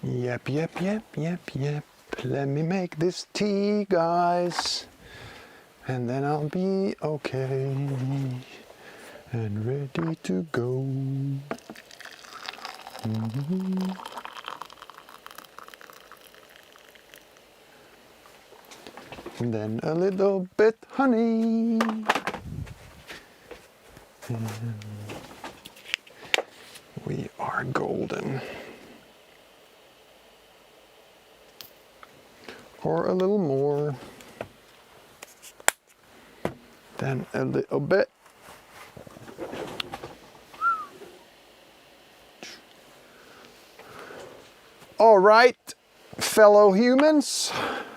Yep, yep, yep, yep, yep. Let me make this tea, guys. And then I'll be okay and ready to go. Mm-hmm. And then a little bit honey. And we are golden. Or a little more. Then a little bit. All right, fellow humans,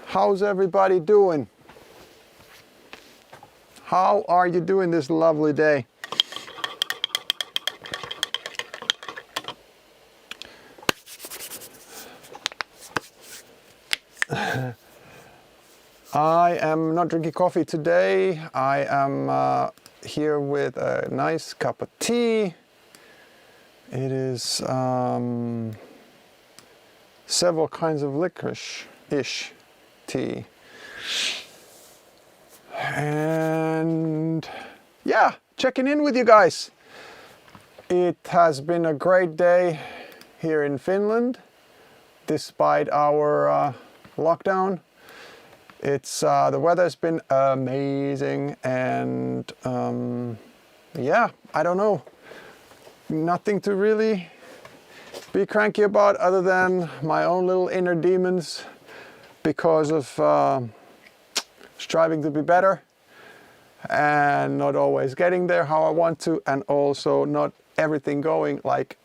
how's everybody doing? How are you doing this lovely day? I am not drinking coffee today. I am here with a nice cup of tea. It is several kinds of licorice-ish tea. And yeah, checking in with you guys. It has been a great day here in Finland, despite our lockdown. It's the weather's been amazing, and yeah, I don't know, nothing to really be cranky about other than my own little inner demons because of striving to be better and not always getting there how I want to, and also not everything going like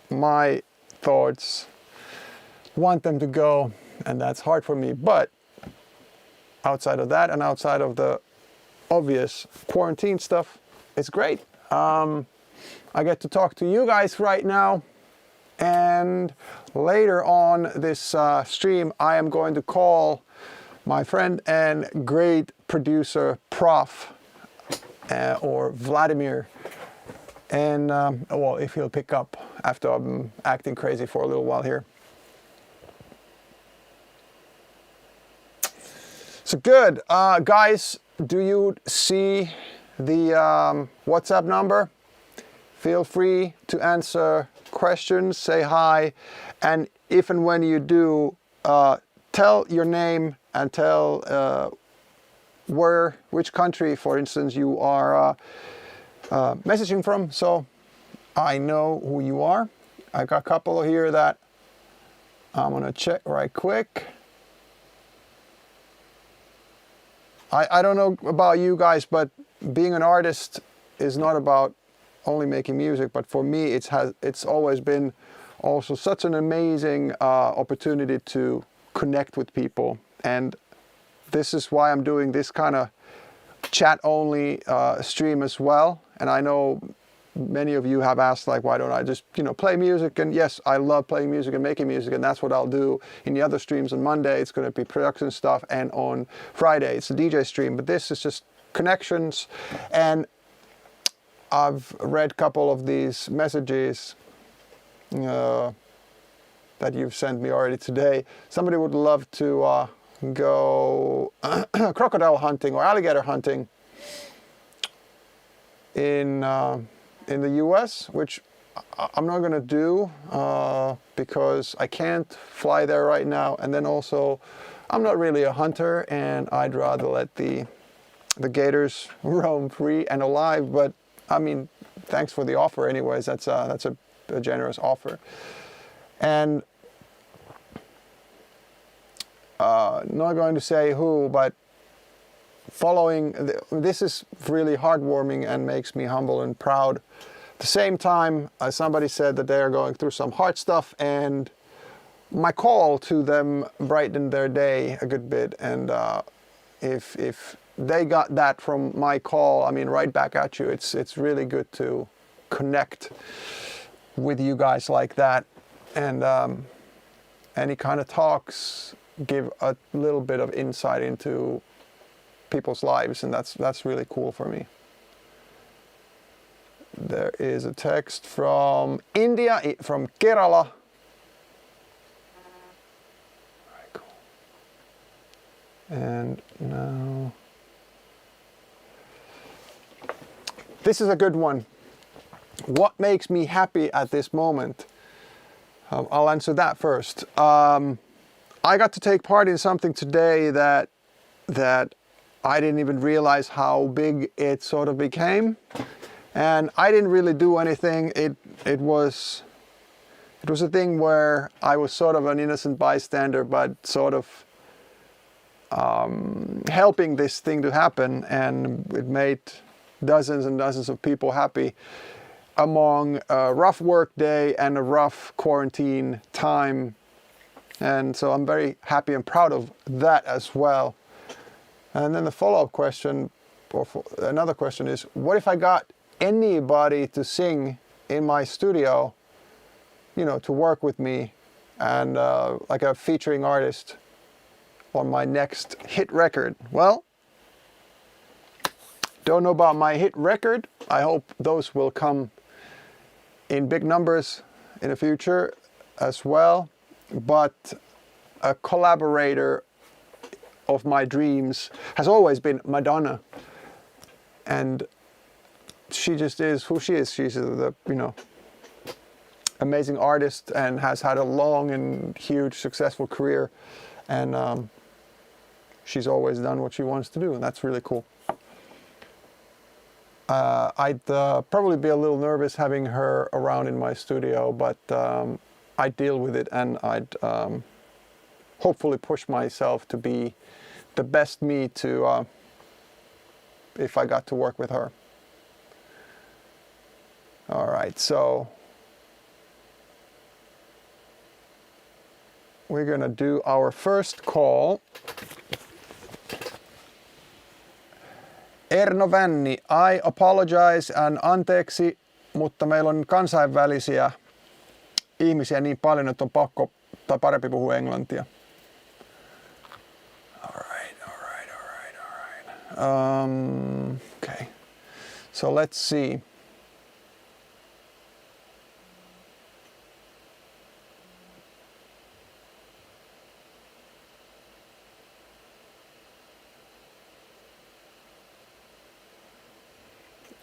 my thoughts want them to go, and that's hard for me. But outside of that and outside of the obvious quarantine stuff, it's great. I get to talk to you guys right now, and later on this stream I am going to call my friend and great producer Prof or Vladimir, and well, if he'll pick up after I'm acting crazy for a little while here. So good, guys, do you see the WhatsApp number? Feel free to answer questions, say hi, and if and when you do, tell your name and tell which country, for instance, you are messaging from, so I know who you are. I got a couple here that I'm gonna check right quick. I don't know about you guys, but being an artist is not about only making music, but for me it's always been also such an amazing opportunity to connect with people, and this is why I'm doing this kind of chat only stream as well. And I know many of you have asked, like, why don't I just, you know, play music? And yes, I love playing music and making music, and that's what I'll do in the other streams. On Monday it's going to be production stuff, and on Friday it's a DJ stream, but this is just connections. And I've read a couple of these messages that you've sent me already today. Somebody would love to go crocodile hunting or alligator hunting in the US, which I'm not going to do because I can't fly there right now, and then also I'm not really a hunter, and I'd rather let the gators roam free and alive. But I mean, thanks for the offer anyways. That's a generous offer. And not going to say who, but this is really heartwarming and makes me humble and proud. At the same time, somebody said that they are going through some hard stuff, and my call to them brightened their day a good bit. And if they got that from my call, I mean, right back at you. It's really good to connect with you guys like that, and any kind of talks give a little bit of insight into people's lives, and that's really cool for me. There is a text from India, from Kerala. And now, this is a good one. What makes me happy at this moment? I'll answer that first. I got to take part in something today that I didn't even realize how big it sort of became, and I didn't really do anything. It was a thing where I was sort of an innocent bystander, but sort of helping this thing to happen, and it made dozens and dozens of people happy among a rough work day and a rough quarantine time. And so I'm very happy and proud of that as well. And then the follow-up question, or another question is, what if I got anybody to sing in my studio, you know, to work with me, and like a featuring artist on my next hit record? Well, don't know about my hit record. I hope those will come in big numbers in the future as well. But a collaborator of my dreams has always been Madonna, and she just is who she is. She's the, you know, amazing artist and has had a long and huge successful career, and she's always done what she wants to do, and that's really cool. I'd probably be a little nervous having her around in my studio, but I'd deal with it, and I'd hopefully push myself to be the best me to if I got to work with her. All right, so we're gonna do our first call. Erno Vänni, I apologize and anteeksi, mutta meillä on kansainvälisiä ihmisiä niin paljon, että on pakko tai parempi puhua englantia. All right. Okay, so let's see.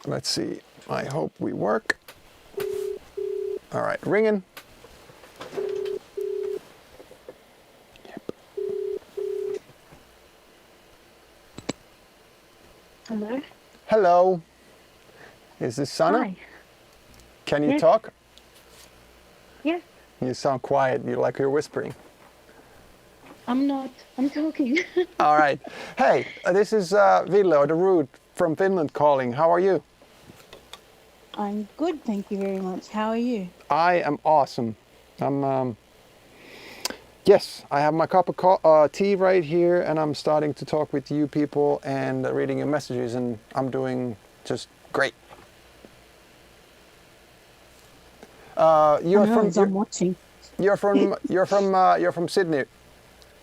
Let's see. I hope we work. All right, ringing. Yep. Hello. Hello. Is this Sanna? Hi. Can you Yes. talk? Yes. You sound quiet. You like you're whispering. I'm not. I'm talking. All right. Hey, this is Ville or Darude from Finland calling. How are you? I'm good, thank you very much. How are you? I am awesome. Yes, I have my cup of tea right here, and I'm starting to talk with you people and reading your messages, and I'm doing just great. I'm watching. You're from Sydney.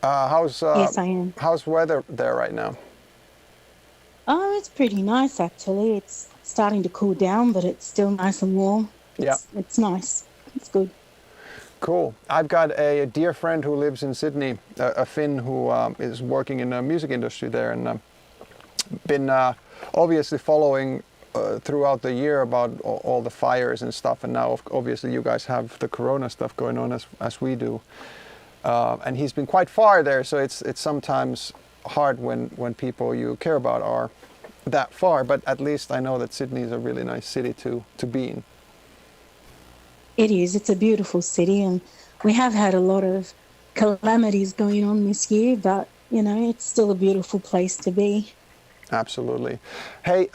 Yes, I am. How's weather there right now? Oh, it's pretty nice actually. It's starting to cool down, but it's still nice and warm. It's nice. It's good. Cool. I've got a dear friend who lives in Sydney, a Finn who is working in the music industry there, and been obviously following throughout the year about all the fires and stuff, and now obviously you guys have the corona stuff going on as we do, and he's been quite far there, so it's sometimes hard when people you care about are that far, but at least I know that Sydney is a really nice city to be in. It is. It's a beautiful city, and we have had a lot of calamities going on this year, but you know, it's still a beautiful place to be. Absolutely. Hey,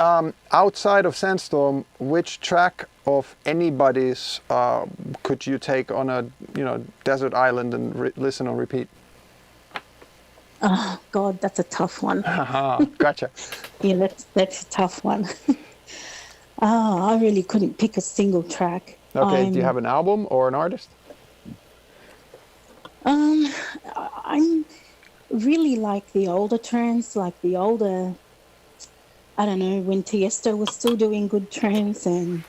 outside of Sandstorm, which track of anybody's could you take on a desert island and listen on repeat? Oh God, that's a tough one. Gotcha. Yeah, that's a tough one. I really couldn't pick a single track. Okay, do you have an album or an artist? I'm really like the older trance, like the older, I don't know, when Tiesto was still doing good trance, and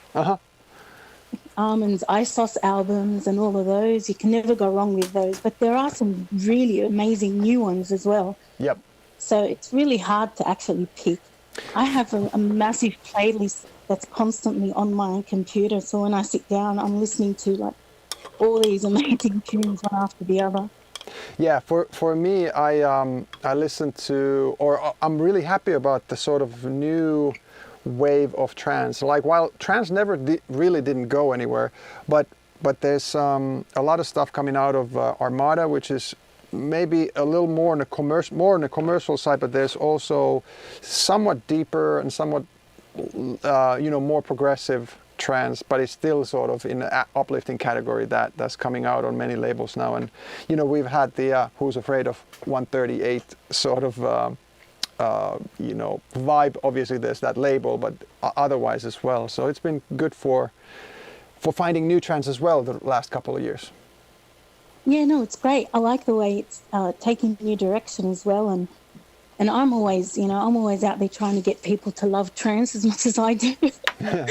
Armin's ISOS albums and all of those. You can never go wrong with those. But there are some really amazing new ones as well. Yep. So it's really hard to actually pick. I have a massive playlist that's constantly on my computer. So when I sit down, I'm listening to like all these amazing tunes one after the other. Yeah, for me, I listen to, or I'm really happy about the sort of new wave of trance. Like while trance never really didn't go anywhere, but there's a lot of stuff coming out of Armada, which is maybe a little more on the commercial side, but there's also somewhat deeper and somewhat more progressive trance, but it's still sort of in the uplifting category that's coming out on many labels now. And we've had the Who's Afraid of 138 sort of vibe. Obviously there's that label, but otherwise as well. So it's been good for finding new trance as well the last couple of years. Yeah, no, it's great. I like the way it's taking a new direction as well. And I'm always out there trying to get people to love trance as much as I do. Yeah.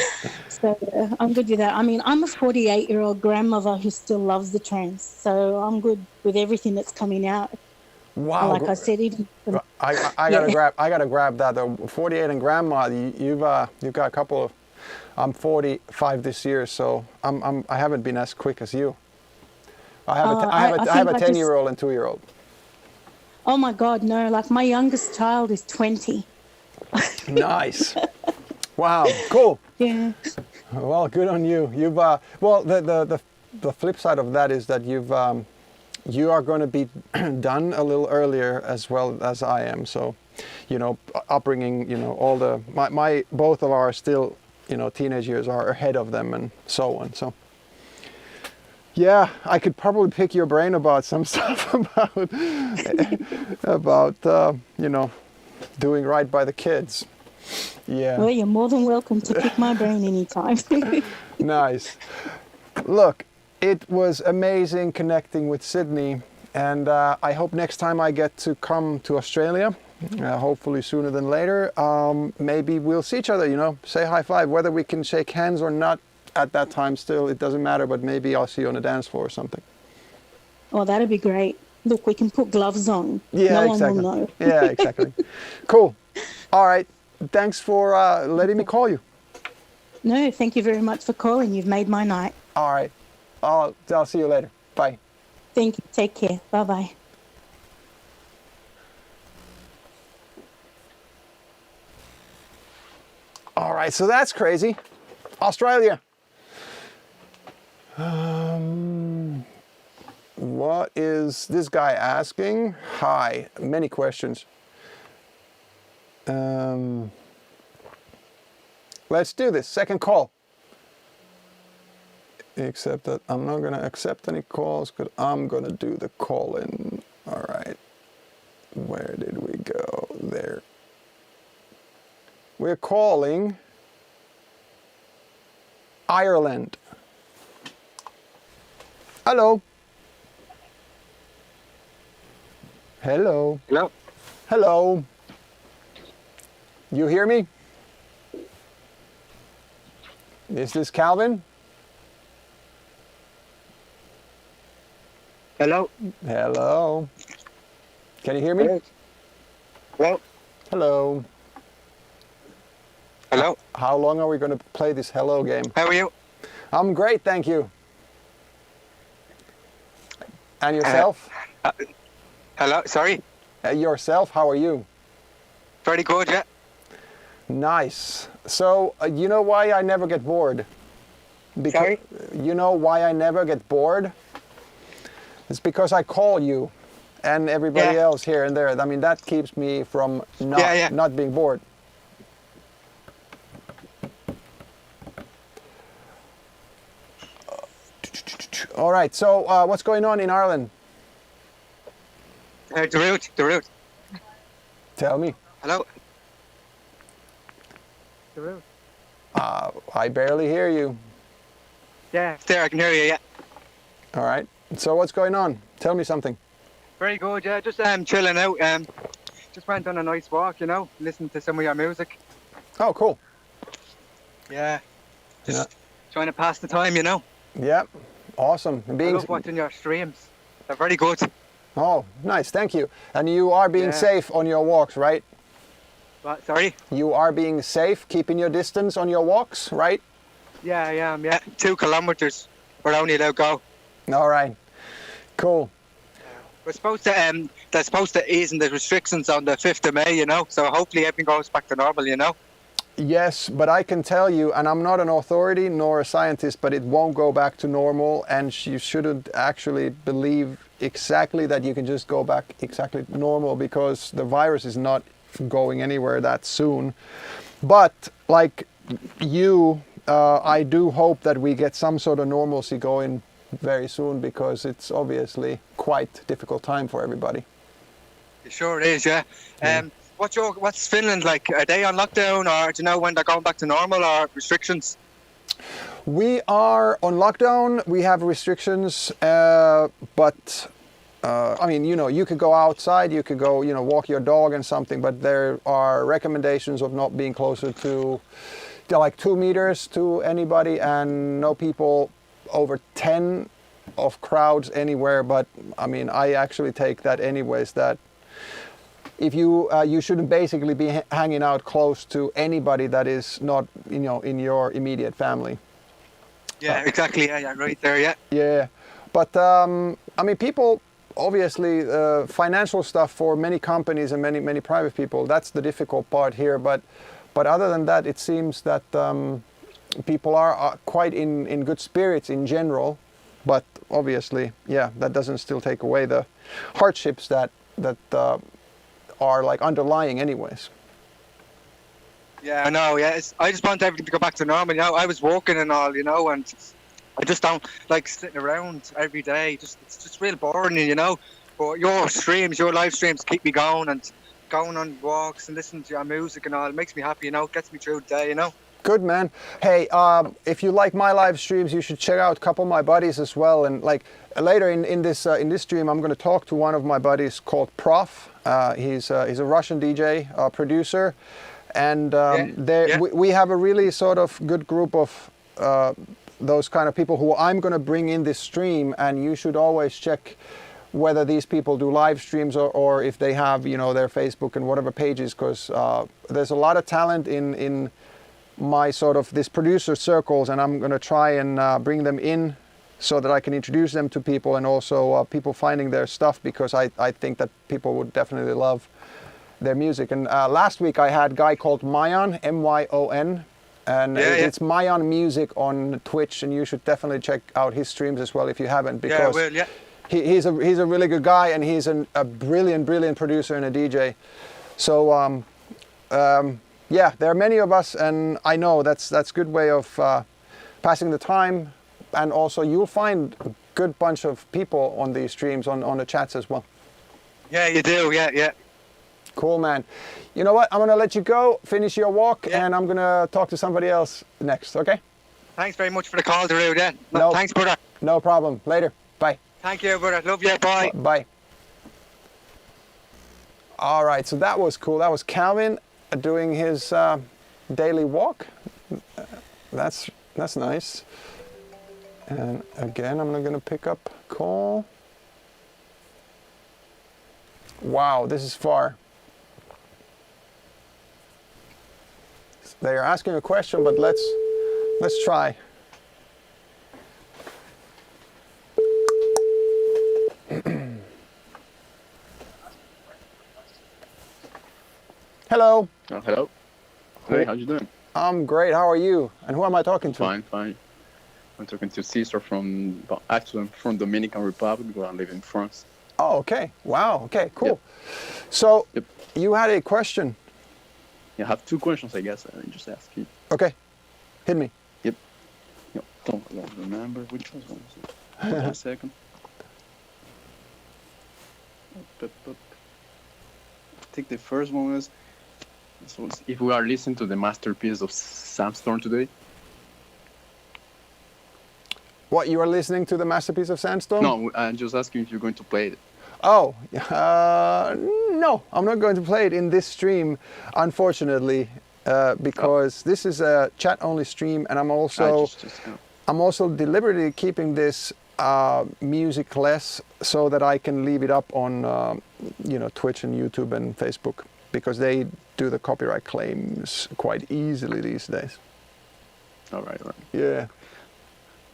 So I'm good with that. I mean, I'm a 48-year-old grandmother who still loves the trance. So I'm good with everything that's coming out. Wow. Like I said, even I gotta grab that. 48 and grandma, you've got a couple of. I'm 45 this year, so I haven't been as quick as you. I have a 10-year-old and 2-year-old. Oh my God, no! Like my youngest child is 20. Nice. Wow. Cool. Yeah. Well, good on you. You've well, the flip side of that is that you are going to be done a little earlier as well as I am. So, upbringing, all my both of our still, teenage years are ahead of them and so on. So. Yeah, I could probably pick your brain about some stuff about doing right by the kids. Yeah. Well, you're more than welcome to pick my brain anytime. Nice. Look, it was amazing connecting with Sydney, and I hope next time I get to come to Australia, hopefully sooner than later, maybe we'll see each other, say high five, whether we can shake hands or not. At that time still, it doesn't matter, but maybe I'll see you on the dance floor or something. Oh, that'd be great. Look, we can put gloves on. Yeah, no exactly. one will know. Yeah, exactly. Cool. All right. Thanks for letting me call you. No, thank you very much for calling. You've made my night. All right. I'll see you later. Bye. Thank you. Take care. Bye-bye. All right, so that's crazy. Australia. What is this guy asking? Hi, many questions. Let's do this. Second call. Except that I'm not going to accept any calls because I'm going to do the call-in. All right. Where did we go? There. We're calling Ireland. Hello. Hello. Hello. Hello. You hear me? Is this Calvin? Hello. Hello. Can you hear me? Hello. Hello. Hello. How long are we going to play this hello game? How are you? I'm great, thank you. And yourself? Hello. Sorry. Yourself, how are you? Very good, yeah. Nice. So, you know why I never get bored? Sorry? You know why I never get bored? It's because I call you and everybody else here and there. I mean, that keeps me from not being bored. All right, so what's going on in Ireland? Darude. Tell me. Hello. Darude. I barely hear you. Yeah, there, I can hear you, yeah. All right, so what's going on? Tell me something. Very good, yeah, just chilling out. Just went on a nice walk, listening to some of your music. Oh, cool. Yeah, just trying to pass the time, Yeah, awesome. I love watching your streams. They're very good. Oh, nice, thank you. And you are being Yeah. safe on your walks, right? What, sorry? You are being safe, keeping your distance on your walks, right? Yeah, I am, yeah. 2 kilometres. We're only allowed to go. All right, cool. We're supposed to, they're supposed to ease in the restrictions on the 5th of May, you know, so hopefully everything goes back to normal, you know. Yes, but I can tell you, and I'm not an authority nor a scientist, but it won't go back to normal, and you shouldn't actually believe exactly that you can just go back exactly normal, because the virus is not going anywhere that soon. But like you, I do hope that we get some sort of normalcy going very soon, because it's obviously quite difficult time for everybody. It sure is, yeah. What's Finland like? Are they on lockdown, or do you know when they're going back to normal, or restrictions? We are on lockdown. We have restrictions, but I mean, you know, you could go outside, you could go, you know, walk your dog and something, but there are recommendations of not being closer to like 2 meters to anybody, and no people over 10 of crowds anywhere. But I mean, I actually take that anyways, that if you shouldn't basically be hanging out close to anybody that is not, you know, in your immediate family. Yeah, exactly. Yeah, right there. Yeah. Yeah, but I mean, people obviously financial stuff for many companies and many private people. That's the difficult part here. But other than that, it seems that people are quite in good spirits in general. But obviously, yeah, that doesn't still take away the hardships that are like underlying anyways. Yeah, I know. Yeah, I just want everything to go back to normal. You know, I was walking and all, you know, and I just don't like sitting around every day. It's just real boring, you know. But your live streams keep me going, and going on walks and listening to your music and all. It makes me happy, you know. It gets me through the day, you know. Good, man. Hey, if you like my live streams, you should check out a couple of my buddies as well. And like later in this stream, I'm going to talk to one of my buddies called Prof. He's a Russian DJ producer, and we have a really sort of good group of those kind of people who I'm going to bring in this stream. And you should always check whether these people do live streams or if they have, you know, their Facebook and whatever pages, because there's a lot of talent in my sort of this producer circles, and I'm going to try and bring them in so that I can introduce them to people, and also people finding their stuff, because I think that people would definitely love their music. And last week I had a guy called Mayan, M-Y-O-N, and it's Mayan Music on Twitch, and you should definitely check out his streams as well if you haven't, because he's a really good guy, and he's a brilliant producer and a DJ. So yeah, there are many of us, and I know that's a good way of passing the time, and also you'll find a good bunch of people on these streams, on the chats as well. Yeah, you do, yeah. Cool, man. You know what, I'm going to let you go, finish your walk, and I'm going to talk to somebody else next, okay? Thanks very much for the call, Darude, yeah. No, thanks, brother. No problem. Later. Bye. Thank you, brother. Love you. Bye. Bye. All right, so that was cool. That was Calvin doing his daily walk. That's nice. And again, I'm not going to pick up call. Wow, this is far. They are asking a question, but let's try. Hello. Oh, hello. Hey, how you doing? I'm great. How are you? And who am I talking to? Fine. I'm talking to Cesar from Dominican Republic, but I live in France. Oh, okay. Wow. Okay, cool. Yep. So you had a question. Yeah, I have 2 questions, I guess. I just ask you. Okay. Hit me. Yep. I don't remember which one was it. Hold on a second. I think the first one was, so if we are listening to the masterpiece of Sandstorm today. What, you are listening to the masterpiece of Sandstorm? No, I'm just asking if you're going to play it. Oh, no, I'm not going to play it in this stream, unfortunately, because this is a chat-only stream, and I'm also deliberately keeping this music less, so that I can leave it up on Twitch and YouTube and Facebook, because they do the copyright claims quite easily these days. All right. Yeah.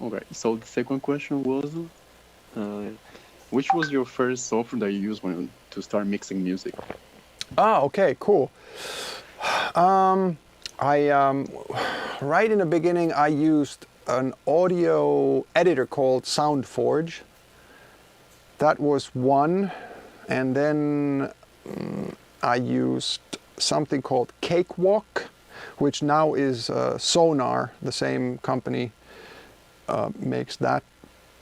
Okay. So the second question was, which was your first software that you used to start mixing music? Okay, cool. Right in the beginning, I used an audio editor called SoundForge. That was one. And then I used something called Cakewalk, which now is Sonar. The same company makes that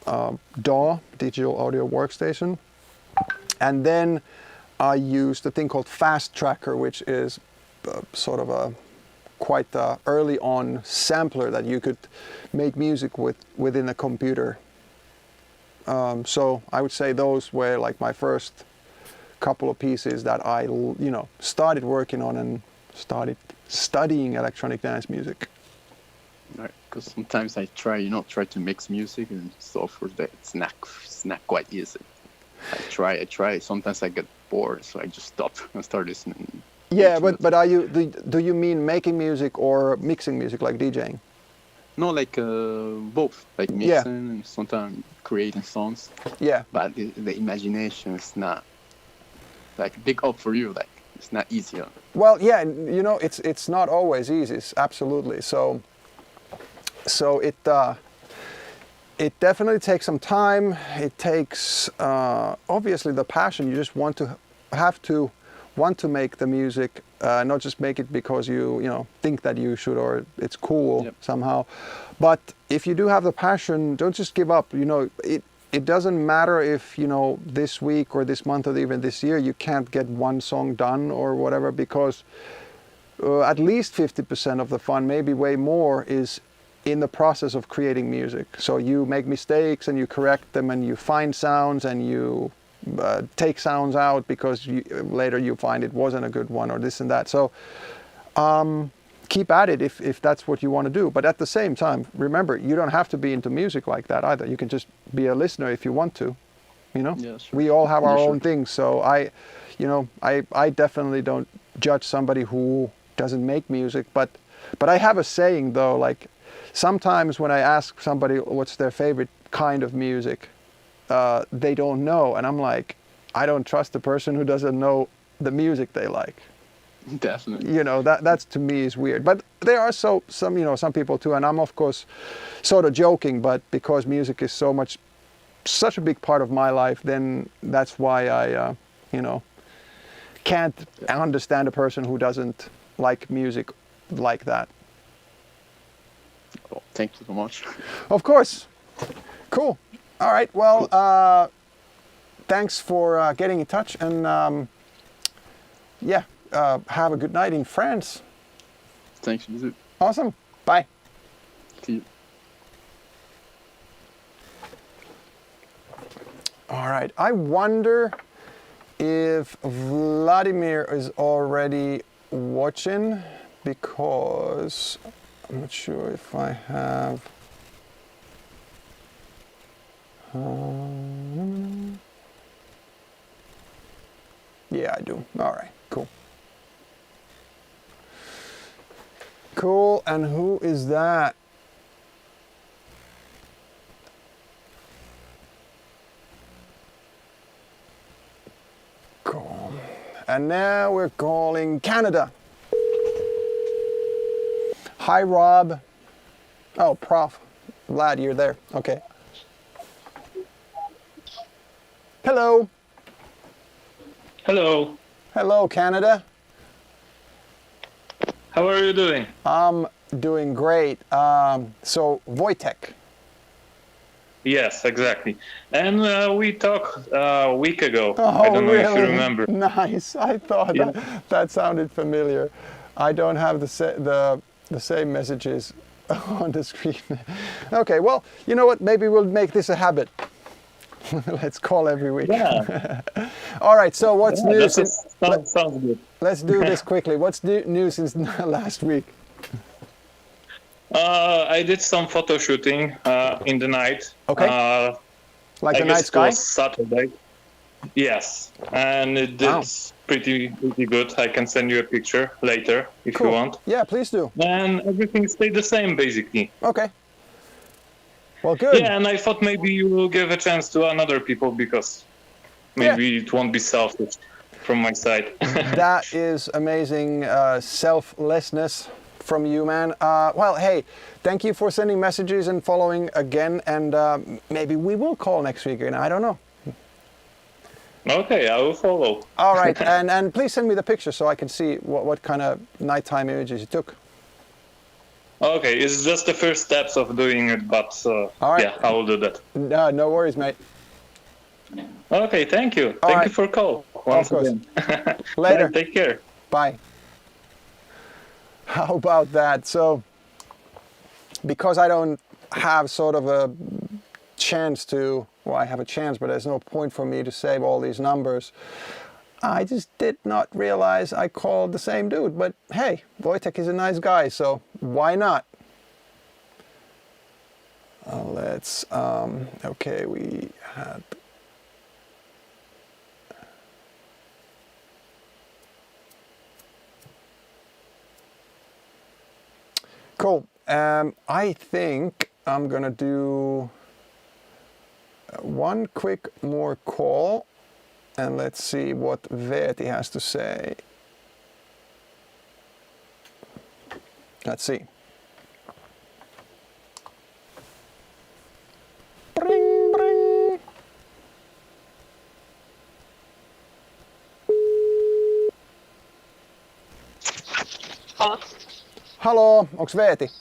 DAW, digital audio workstation. And then I used a thing called Fast Tracker, which is sort of a quite early on sampler that you could make music with within a computer. So I would say those were like my first couple of pieces that I started working on and started studying electronic dance music. Right, because sometimes I try to mix music and software that it's not quite easy. I try. Sometimes I get bored, so I just stop and start listening. Yeah, but do you mean making music or mixing music, like DJing? No, like both, like mixing and sometimes creating songs. Yeah. But the imagination is not like big up for you. Like it's not easy. Well, yeah, it's not always easy. Absolutely. So it definitely takes some time. It takes obviously the passion. You just want to make the music, not just make it because you think that you should or it's cool somehow. But if you do have the passion, don't just give up. It doesn't matter if this week or this month or even this year you can't get one song done or whatever, because at least 50% of the fun, maybe way more, is in the process of creating music. So you make mistakes and you correct them and you find sounds and you take sounds out because later you find it wasn't a good one or this and that. So keep at it if that's what you want to do. But at the same time, remember, you don't have to be into music like that either. You can just be a listener if you want to. Yeah, sure. We all have our own things. So I definitely don't judge somebody who doesn't make music. But I have a saying though, like sometimes when I ask somebody what's their favorite kind of music, they don't know, and I'm like, I don't trust the person who doesn't know the music they like. Definitely. That's to me is weird. But there are some people too, and I'm of course sort of joking, but because music is such a big part of my life, then that's why I can't understand a person who doesn't like music like that. Oh, thank you so much. Of course. Cool. All right. Well, thanks for getting in touch, and have a good night in France. Thanks, you too. Awesome. Bye. See you. All right. I wonder if Vladimir is already watching, because I'm not sure if I have. Yeah, I do. All right, cool. Cool, and who is that? Cool. And now we're calling Canada. Hi, Rob. Oh, Prof. Vlad, you're there. Okay. Hello. Hello. Hello, Canada. How are you doing? I'm doing great. So, Wojtek. Yes, exactly. And we talked a week ago. Oh, I don't know really? if you remember. Nice. I thought that sounded familiar. I don't have the same messages on the screen. Okay, well, you know what? Maybe we'll make this a habit. Let's call every week. Yeah. All right, so what's new? Sounds good. Let's do this quickly. What's new since last week? I did some photo shooting in the night. Okay. Like I the guess night it sky? was Saturday. Yes, and it did Wow. pretty good. I can send you a picture later if Cool. you want. Yeah, please do. And everything stayed the same basically. Okay. Well, good. Yeah, and I thought maybe you will give a chance to another people because maybe it won't be selfish from my side. That is amazing selflessness from you, man. Well, hey, thank you for sending messages and following again. And maybe we will call next week. And I don't know. Okay, I will follow. All right, and please send me the picture so I can see what kind of nighttime images you took. Okay, it's just the first steps of doing it, but All right. yeah, I will do that. No worries, mate. Okay, thank you. All Thank right. you for call. Once course. again. Later. Bye, take care. Bye. How about that? So, because I don't have sort of a chance to, well, I have a chance, but there's no point for me to save all these numbers. I just did not realize I called the same dude, but hey, Wojtek is a nice guy, so why not? Let's, okay, we had... Cool. I think I'm gonna do one quick more call and let's see what Veeti has to say. Let's see. Bring, bring. Halo. Haloo, onks Veeti?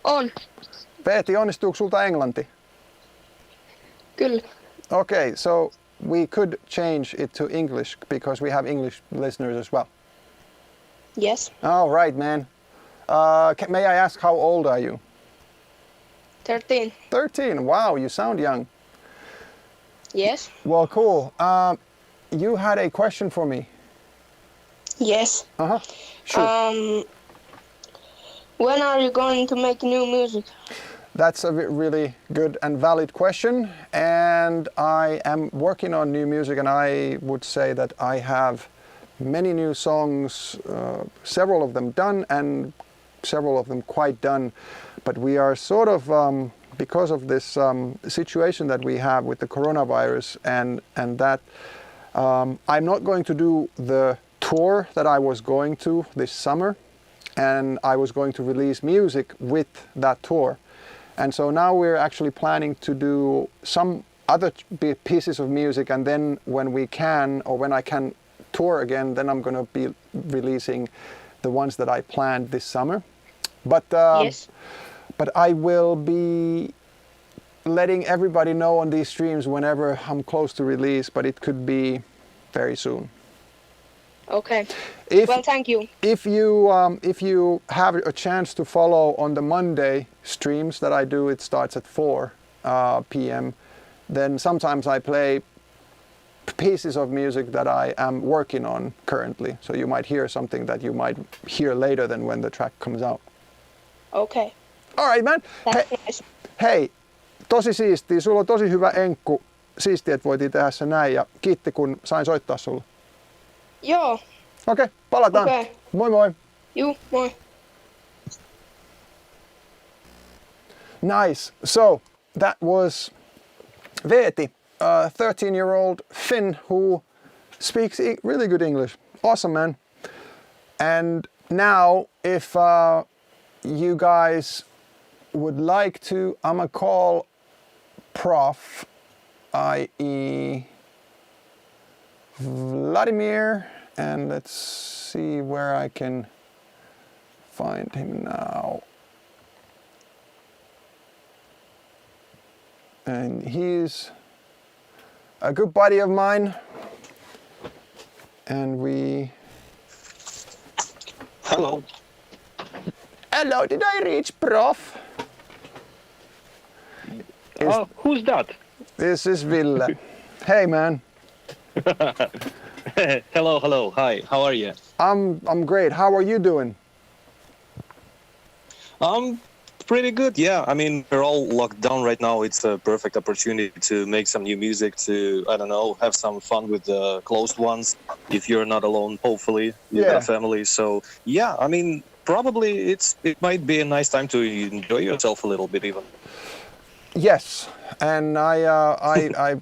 On. Veeti, onnistuuko sulta englanti? Kyllä. Okay, so we could change it to English because we have English listeners as well. Yes. All right, man. May I ask how old are you? 13. 13. Wow, you sound young. Yes. Well, cool. You had a question for me. Yes. Uh-huh. Sure. When are you going to make new music? That's a really good and valid question. And I am working on new music, and I would say that I have many new songs, several of them done and several of them quite done. But we are sort of, because of this situation that we have with the coronavirus and that, I'm not going to do the tour that I was going to this summer, and I was going to release music with that tour. And so now we're actually planning to do some other pieces of music, and then when we can, or when I can tour again, then I'm going to be releasing the ones that I planned this summer. But Yes. but I will be letting everybody know on these streams whenever I'm close to release, but it could be very soon. Okay. If, Well, thank you. if you have a chance to follow on the Monday streams that I do, it starts at 4 p.m. Then sometimes I play pieces of music that I am working on currently. So you might hear something that you might hear later than when the track comes out. Okay. All right, man. That's nice. Hei, tosi siistiä. Sulla on tosi hyvä enkku. Siistiä, että voitiin tehdä se näin, ja kiitti kun sain soittaa sulle. Joo. Okei, palataan. Okay. Moi moi. Juu, moi. Nice. So that was Veeti, a 13-year-old Finn who speaks really good English. Awesome, man. And now, if you guys would like to, I'm gonna call Prof, i.e. Vladimir, and let's see where I can find him now. And he's a good buddy of mine, and we... Hello. Hello, did I reach Prof? Who's that? This is Ville. Hey, man. Hello. Hi. How are you? I'm great. How are you doing? I'm pretty good. Yeah, I mean, we're all locked down right now. It's a perfect opportunity to make some new music, to, I don't know, have some fun with the closed ones. If you're not alone, hopefully you got a family. So yeah, I mean, probably it might be a nice time to enjoy yourself a little bit even. Yes, and I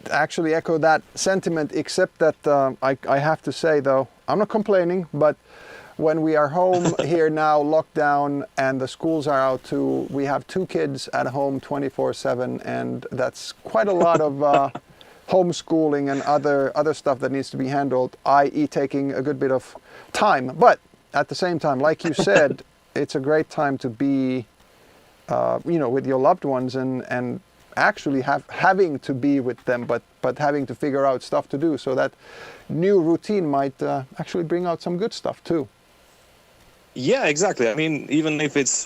actually echo that sentiment, except that I have to say, though, I'm not complaining, but when we are home here now, locked down, and the schools are out too, we have 2 kids at home 24/7, and that's quite a lot of homeschooling and other stuff that needs to be handled, i.e. taking a good bit of time. But at the same time, like you said, it's a great time to be with your loved ones and actually having to be with them, but having to figure out stuff to do. So that new routine might actually bring out some good stuff too. Yeah, exactly. I mean, even if it's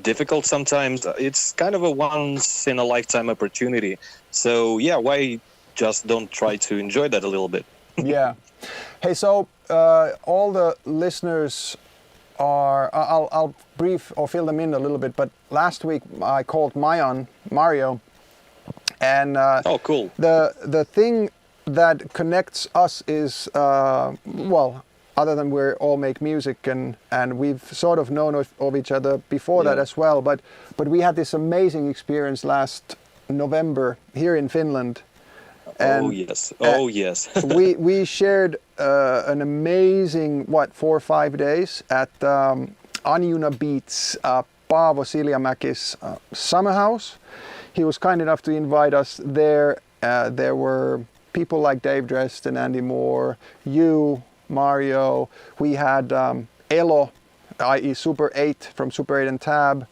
difficult sometimes, it's kind of a once in a lifetime opportunity. So yeah, why just don't try to enjoy that a little bit? Yeah. Hey, so all the listeners are, I'll brief or fill them in a little bit, but last week I called Mario, and oh, cool. The thing that connects us is, other than we all make music, and we've sort of known of each other before that as well, but we had this amazing experience last November here in Finland. And, oh yes. we shared an amazing 4 or 5 days at Anjuna Beats, Paavo Siljamäki's summer house. He was kind enough to invite us there. There were people like Dave Dresden, Andy Moore, you, Mario. We had Elo, i.e. Super 8 from Super 8 and Tab.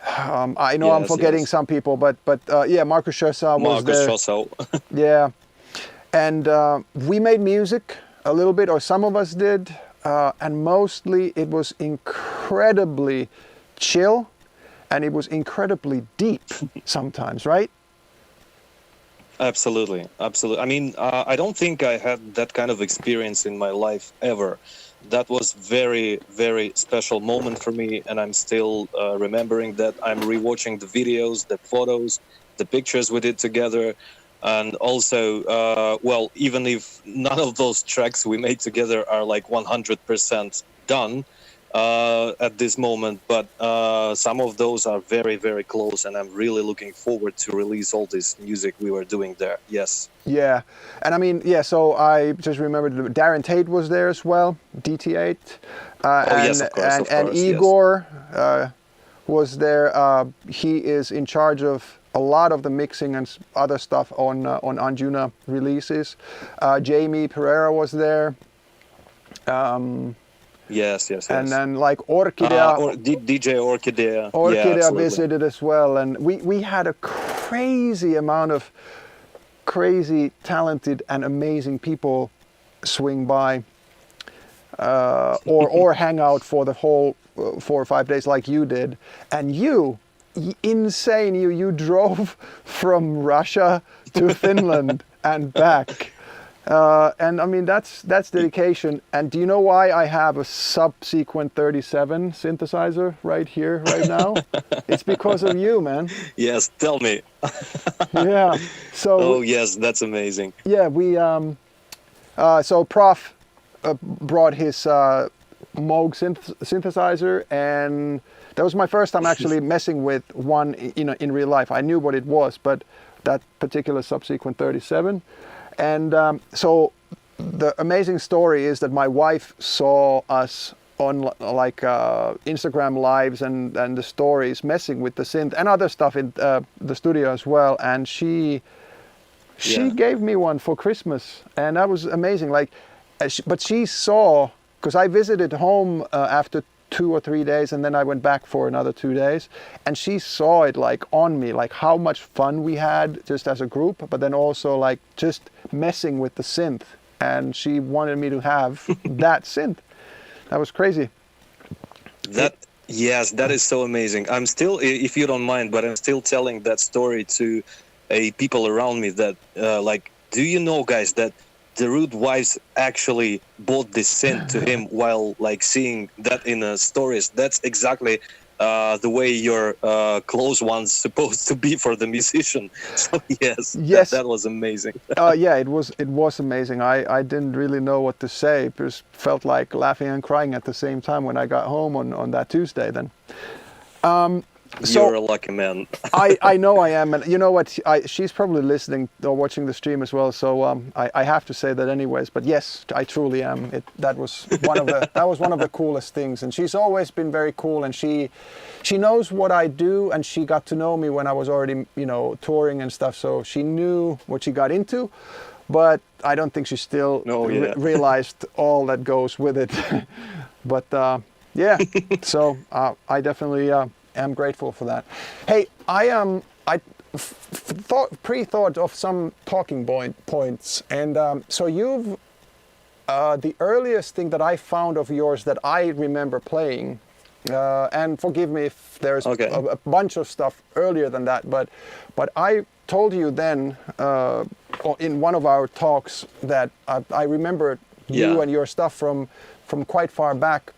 I know I'm forgetting some people, but Markus Schössau was there. Markus Schössau. Yeah, and we made music a little bit, or some of us did, and mostly it was incredibly chill, and it was incredibly deep sometimes, right? Absolutely. I mean, I don't think I had that kind of experience in my life ever. That was very, very special moment for me, and I'm still remembering that. I'm rewatching the videos, the photos, the pictures we did together, and also, even if none of those tracks we made together are like 100% done at this moment, but some of those are very, very close, and I'm really looking forward to release all this music we were doing there. Yes. Yeah, and I mean, so I just remembered Darren Tate was there as well, DT8. Yes, of course, and Igor was there. He is in charge of a lot of the mixing and other stuff on Anjuna releases. Jamie Pereira was there. Yes. And then like Orchidea. DJ Orchidea. Orchidea visited as well, and we had a crazy amount of crazy, talented, and amazing people swing by or hang out for the whole 4 or 5 days like you did. And you drove from Russia to Finland and back. And I mean, that's dedication. And do you know why I have a Subsequent 37 synthesizer right here, right now? It's because of you, man. Yes, tell me. Yeah. So. Oh yes, that's amazing. Yeah, we. So Prof brought his Moog synthesizer, and that was my first time actually messing with one, in real life. I knew what it was, but that particular Subsequent 37. And so the amazing story is that my wife saw us on Instagram lives and the stories messing with the synth and other stuff in the studio as well. And she gave me one for Christmas, and that was amazing. But she saw, because I visited home after 2 or 3 days, and then I went back for another 2 days, and she saw it on me, how much fun we had just as a group, but then also just messing with the synth, and she wanted me to have that synth. That was crazy. Yes, that is so amazing. I'm still, if you don't mind, but I'm still telling that story to people around me that do you know, guys, that Darude wives actually bought this synth to him while seeing that in stories. That's exactly the way your close one's supposed to be for the musician. So yes, Yes. that was amazing. Yeah, it was amazing. I didn't really know what to say. It just felt like laughing and crying at the same time when I got home on that Tuesday then. You're a lucky man. I know I am, and you know what? She's probably listening or watching the stream as well. So I have to say that anyways. But yes, I truly am. That was one of the coolest things, and she's always been very cool. And she knows what I do, and she got to know me when I was already touring and stuff. So she knew what she got into, but I don't think she still realized all that goes with it. But yeah, so I definitely. I'm grateful for that. Hey, I pre-thought of some talking points, and so you've the earliest thing that I found of yours that I remember playing, and forgive me if there's a bunch of stuff earlier than that, but I told you then in one of our talks that I remember you and your stuff from quite far back.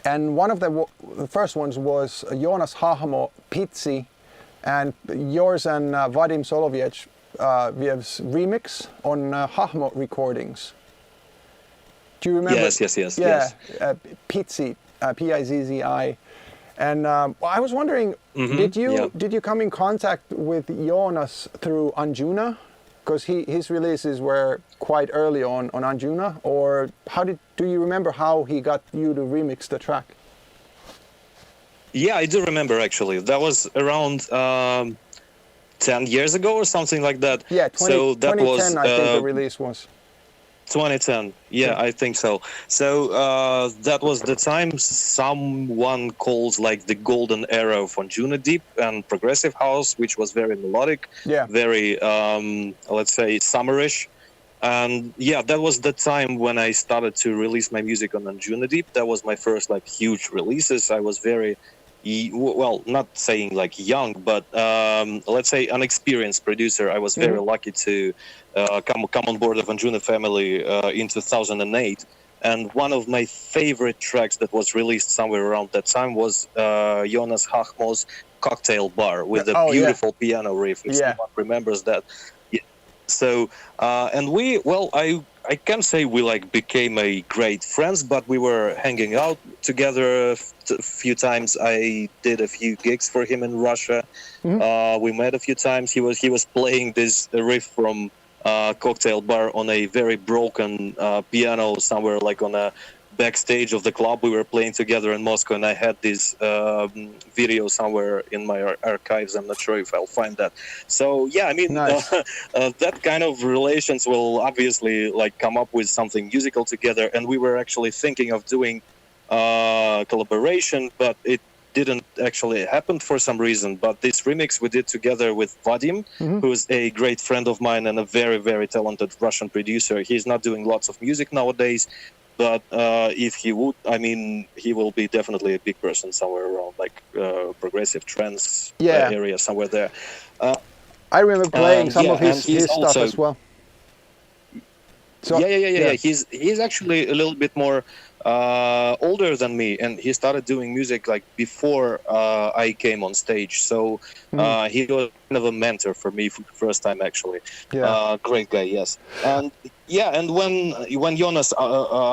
And one of the first ones was Joonas Hahmo, Pitsi, and yours and Vadim Soloviev's remix on Hahmo recordings. Do you remember? Yes. Yeah, Pitsi, P-I-Z-Z-I. And I was wondering, did you come in contact with Joonas through Anjuna? Because his releases were quite early on Anjuna, or do you remember how he got you to remix the track? Yeah, I do remember actually. That was around 10 years ago or something like that. Yeah, 2010 was, I think the release was. 2010, yeah, I think so. So that was the time someone calls like the golden era of Anjuna Deep and progressive house, which was very melodic, very, let's say, summerish. And yeah, that was the time when I started to release my music on Anjuna Deep. That was my first like huge releases. I was very, well, not saying like young, but let's say unexperienced producer. I was very lucky to come on board of Anjuna family in 2008. And one of my favorite tracks that was released somewhere around that time was Joonas Hahmo's Cocktail Bar with a beautiful piano riff, if someone remembers that. Yeah. So, and I can't say we like became a great friends, but we were hanging out together a few times. I did a few gigs for him in Russia. We met a few times. He was playing this riff from Cocktail Bar on a very broken piano somewhere like on a backstage of the club we were playing together in Moscow, and I had this video somewhere in my archives. I'm not sure if I'll find that. So yeah, I mean, nice. That kind of relations will obviously like come up with something musical together, and we were actually thinking of doing collaboration, but it didn't actually happen for some reason. But this remix we did together with Vadim, who's a great friend of mine and a very, very talented Russian producer. He's not doing lots of music nowadays, but if he would, I mean, he will be definitely a big person somewhere around like progressive trance area somewhere there. I remember playing some of his stuff also, as well. So, yeah. He's actually a little bit more older than me, and he started doing music like before I came on stage. So he was kind of a mentor for me for the first time, actually. Great guy, yes. And yeah, and when Joonas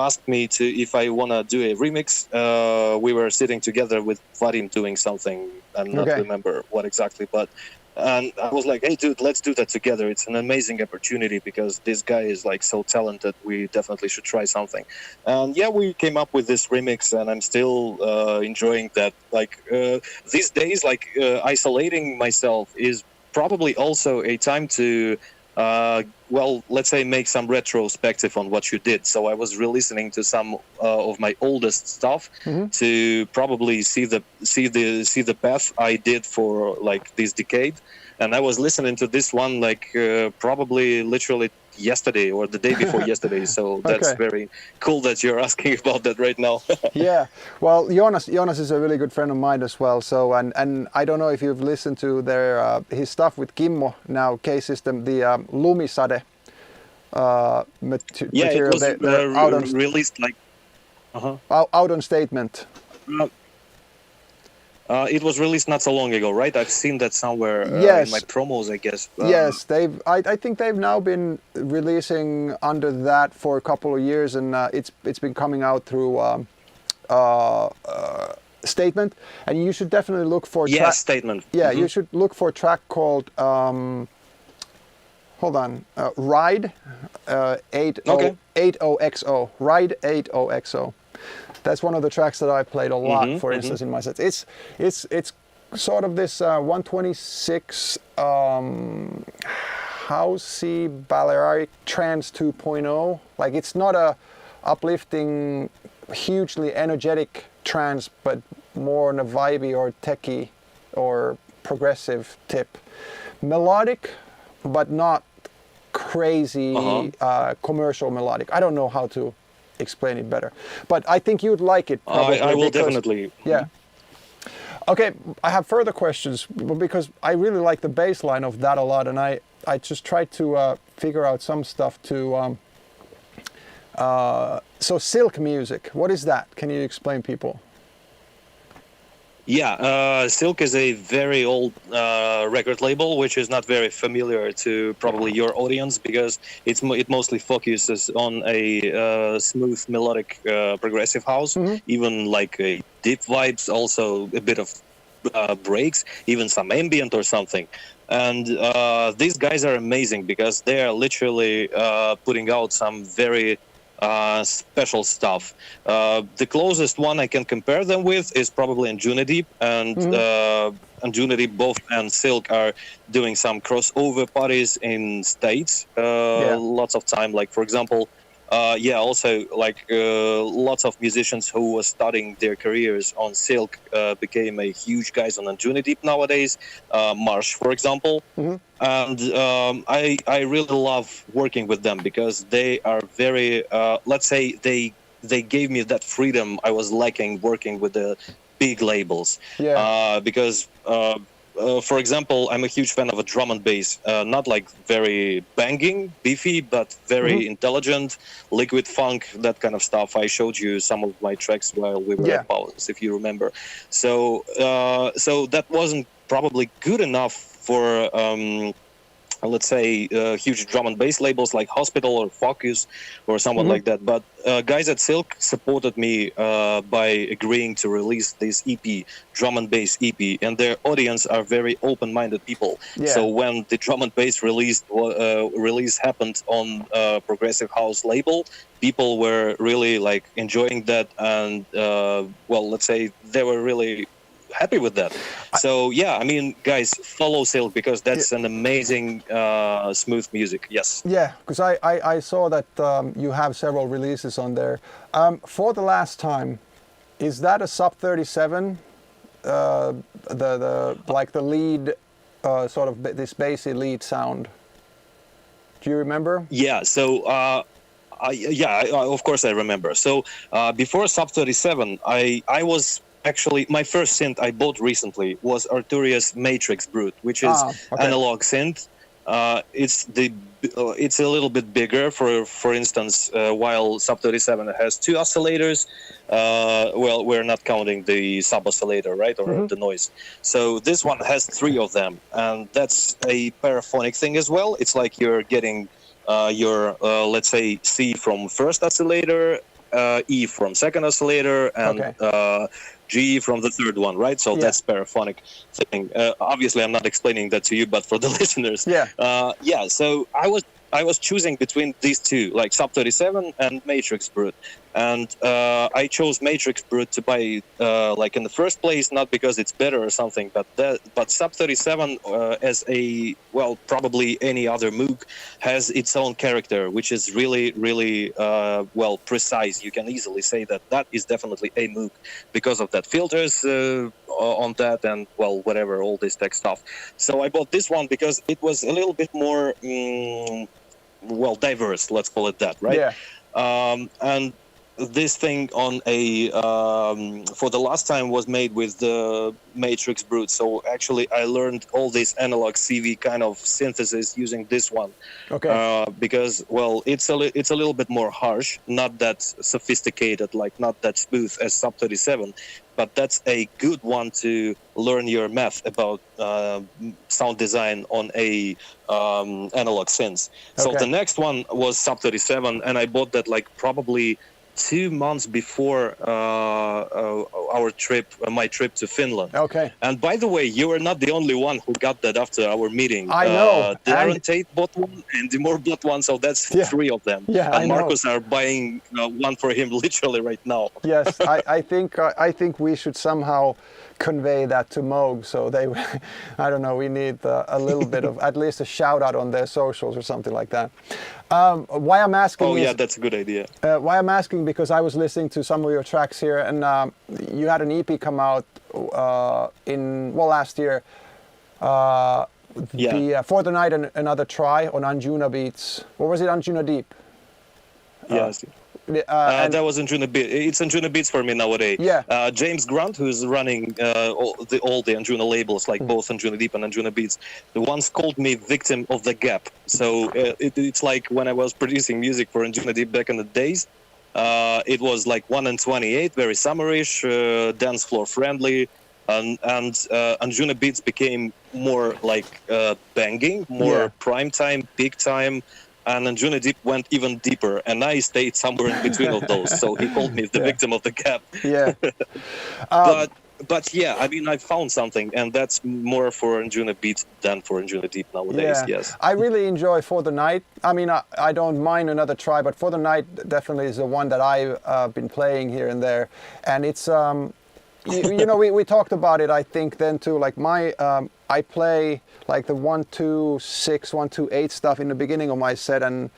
asked me if I want to do a remix, we were sitting together with Vadim doing something. I'm not remember what exactly, but. And I was like, hey, dude, let's do that together. It's an amazing opportunity because this guy is like so talented. We definitely should try something. And yeah, we came up with this remix, and I'm still enjoying that. Like these days, like isolating myself is probably also a time to, let's say, make some retrospective on what you did. So I was re-listening to some of my oldest stuff to probably see the path I did for like this decade. And I was listening to this one like probably literally yesterday or the day before yesterday. So that's very cool that you're asking about that right now. Yeah, well, Joonas is a really good friend of mine as well. So and I don't know if you've listened to his stuff with Kimmo now, K-System, the Lumisade material. It was released like out on Statement. It was released not so long ago, right? I've seen that somewhere Yes. in my promos, I guess. Yes, I think they've now been releasing under that for a couple of years, and it's been coming out through Statement, and you should definitely look for Yeah, Statement. Yeah, Mhm. you should look for a track called hold on, Ride 80XO. Ride 80XO. That's one of the tracks that I played a lot, for instance, in my sets. It's sort of this 126 housey Balearic trance 2.0. Like, it's not a uplifting, hugely energetic trance, but more on a vibey or techie or progressive tip. Melodic, but not crazy commercial melodic. I don't know how to explain it better, but I think you'd like it probably. I will because, definitely. Yeah. Okay, I have further questions because I really like the bass line of that a lot, and I just tried to figure out some stuff to. So Silk Music, what is that? Can you explain, people? Yeah, Silk is a very old record label, which is not very familiar to probably your audience because it mostly focuses on a smooth melodic progressive house, even like a deep vibes, also a bit of breaks, even some ambient or something. And these guys are amazing because they are literally putting out some very special stuff. The closest one I can compare them with is probably Anjunadeep, and Anjunadeep, both and Silk are doing some crossover parties in States lots of time. Like, for example, also like lots of musicians who were starting their careers on Silk became a huge guys on Anjunadeep nowadays. Marsh, for example. And I really love working with them because they are very, let's say, they gave me that freedom I was lacking working with the big labels. Because, for example, I'm a huge fan of a drum and bass, not like very banging, beefy, but very intelligent, liquid funk, that kind of stuff. I showed you some of my tracks while we were at Palace, if you remember. So, so that wasn't probably good enough for let's say huge drum and bass labels like Hospital or Focus or someone like that. But guys at Silk supported me by agreeing to release this EP, drum and bass EP, and their audience are very open-minded people. So when the drum and bass release happened on Progressive House label, people were really like enjoying that, and well, let's say they were really happy with that. So yeah, I mean, guys, follow Silk because that's an amazing smooth music. Yes. Yeah, because I saw that you have several releases on there. For the last time, is that a Sub 37? The like the lead sort of this bassy lead sound. Do you remember? Yeah. So. Of course I remember. So before Sub 37, I was. Actually, my first synth I bought recently was Arturia's Matrix Brute, which is analog synth. It's a little bit bigger. For instance, while Sub 37 has 2 oscillators, well, we're not counting the sub oscillator, right, or the noise. So this one has 3 of them, and that's a paraphonic thing as well. It's like you're getting your let's say C from first oscillator, E from second oscillator, and G from the third one, right? So that's paraphonic thing. Obviously, I'm not explaining that to you, but for the listeners, so I was choosing between these 2, like Sub 37 and Matrix Brute, and I chose Matrix Brute to buy, like in the first place, not because it's better or something, but Sub 37 as a probably any other Moog has its own character, which is really, really precise. You can easily say that is definitely a Moog because of that filters on that and whatever, all this tech stuff. So I bought this one because it was a little bit more diverse, let's call it that, right? And this thing on a for the last time was made with the Matrix Brute. So actually, I learned all this analog CV kind of synthesis using this one. Okay. Because well, it's a little bit more harsh, not that sophisticated, like not that smooth as Sub 37, but that's a good one to learn your math about sound design on a analog synth. So Okay. the next one was Sub 37, and I bought that like probably 2 months before my trip to Finland. Okay. And by the way, you were not the only one who got that after our meeting. I know. Darren And- Tate bought one, and Dimur bought one, so that's Yeah. 3 of them. Yeah, and I know. Marcus are buying one for him literally right now. Yes, I think we should somehow convey that to Moog, so they, I don't know, we need a little bit of at least a shout out on their socials or something like that. Why I'm asking Oh is, yeah, that's a good idea. why I'm asking because I was listening to some of your tracks here, and you had an EP come out last year. For the Night and Another Try on Anjuna Beats. What was it, Anjuna Deep? Yes. And That was Anjuna Beats. It's Anjuna Beats for me nowadays. Yeah. James Grant, who's running all the Anjuna labels, like both Anjuna Deep and Anjuna Beats, once called me victim of the gap. So it's like when I was producing music for Anjuna Deep back in the days, it was like 1 and 28, very summerish, dance floor friendly, and Anjuna Beats became more like banging, more prime time, peak time. And Anjuna Deep went even deeper, and I stayed somewhere in between of those. So he called me the victim of the gap. Yeah. But yeah, I mean, I found something, and that's more for Anjuna Beat than for Anjuna Deep nowadays. Yeah. Yes. I really enjoy For the Night. I mean, I don't mind Another Try, but For the Night definitely is the one that I've been playing here and there, and it's you know, we talked about it, I think, then too. Like I play like the 1-2-6, 1-2-8 stuff in the beginning of my set, and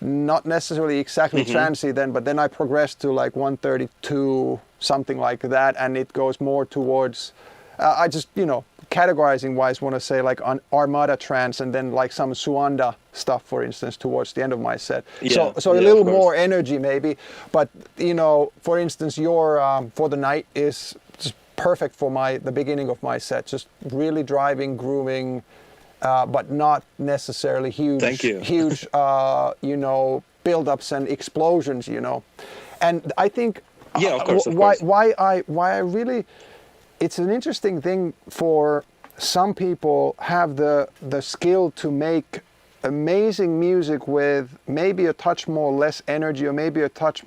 not necessarily exactly trancey then, but then I progress to like 132, something like that, and it goes more towards. I just, you know, categorizing wise, want to say like on Armada trance, and then like some Suanda stuff, for instance, towards the end of my set. Yeah, So a little more energy maybe, but you know, for instance, your For the Night is just perfect for the beginning of my set. Just really driving, grooving, but not necessarily huge. Thank you. Huge, you know, build-ups and explosions. You know, and I think Yeah, of course. why I really. It's an interesting thing for some people have the skill to make amazing music with maybe a touch less energy, or maybe a touch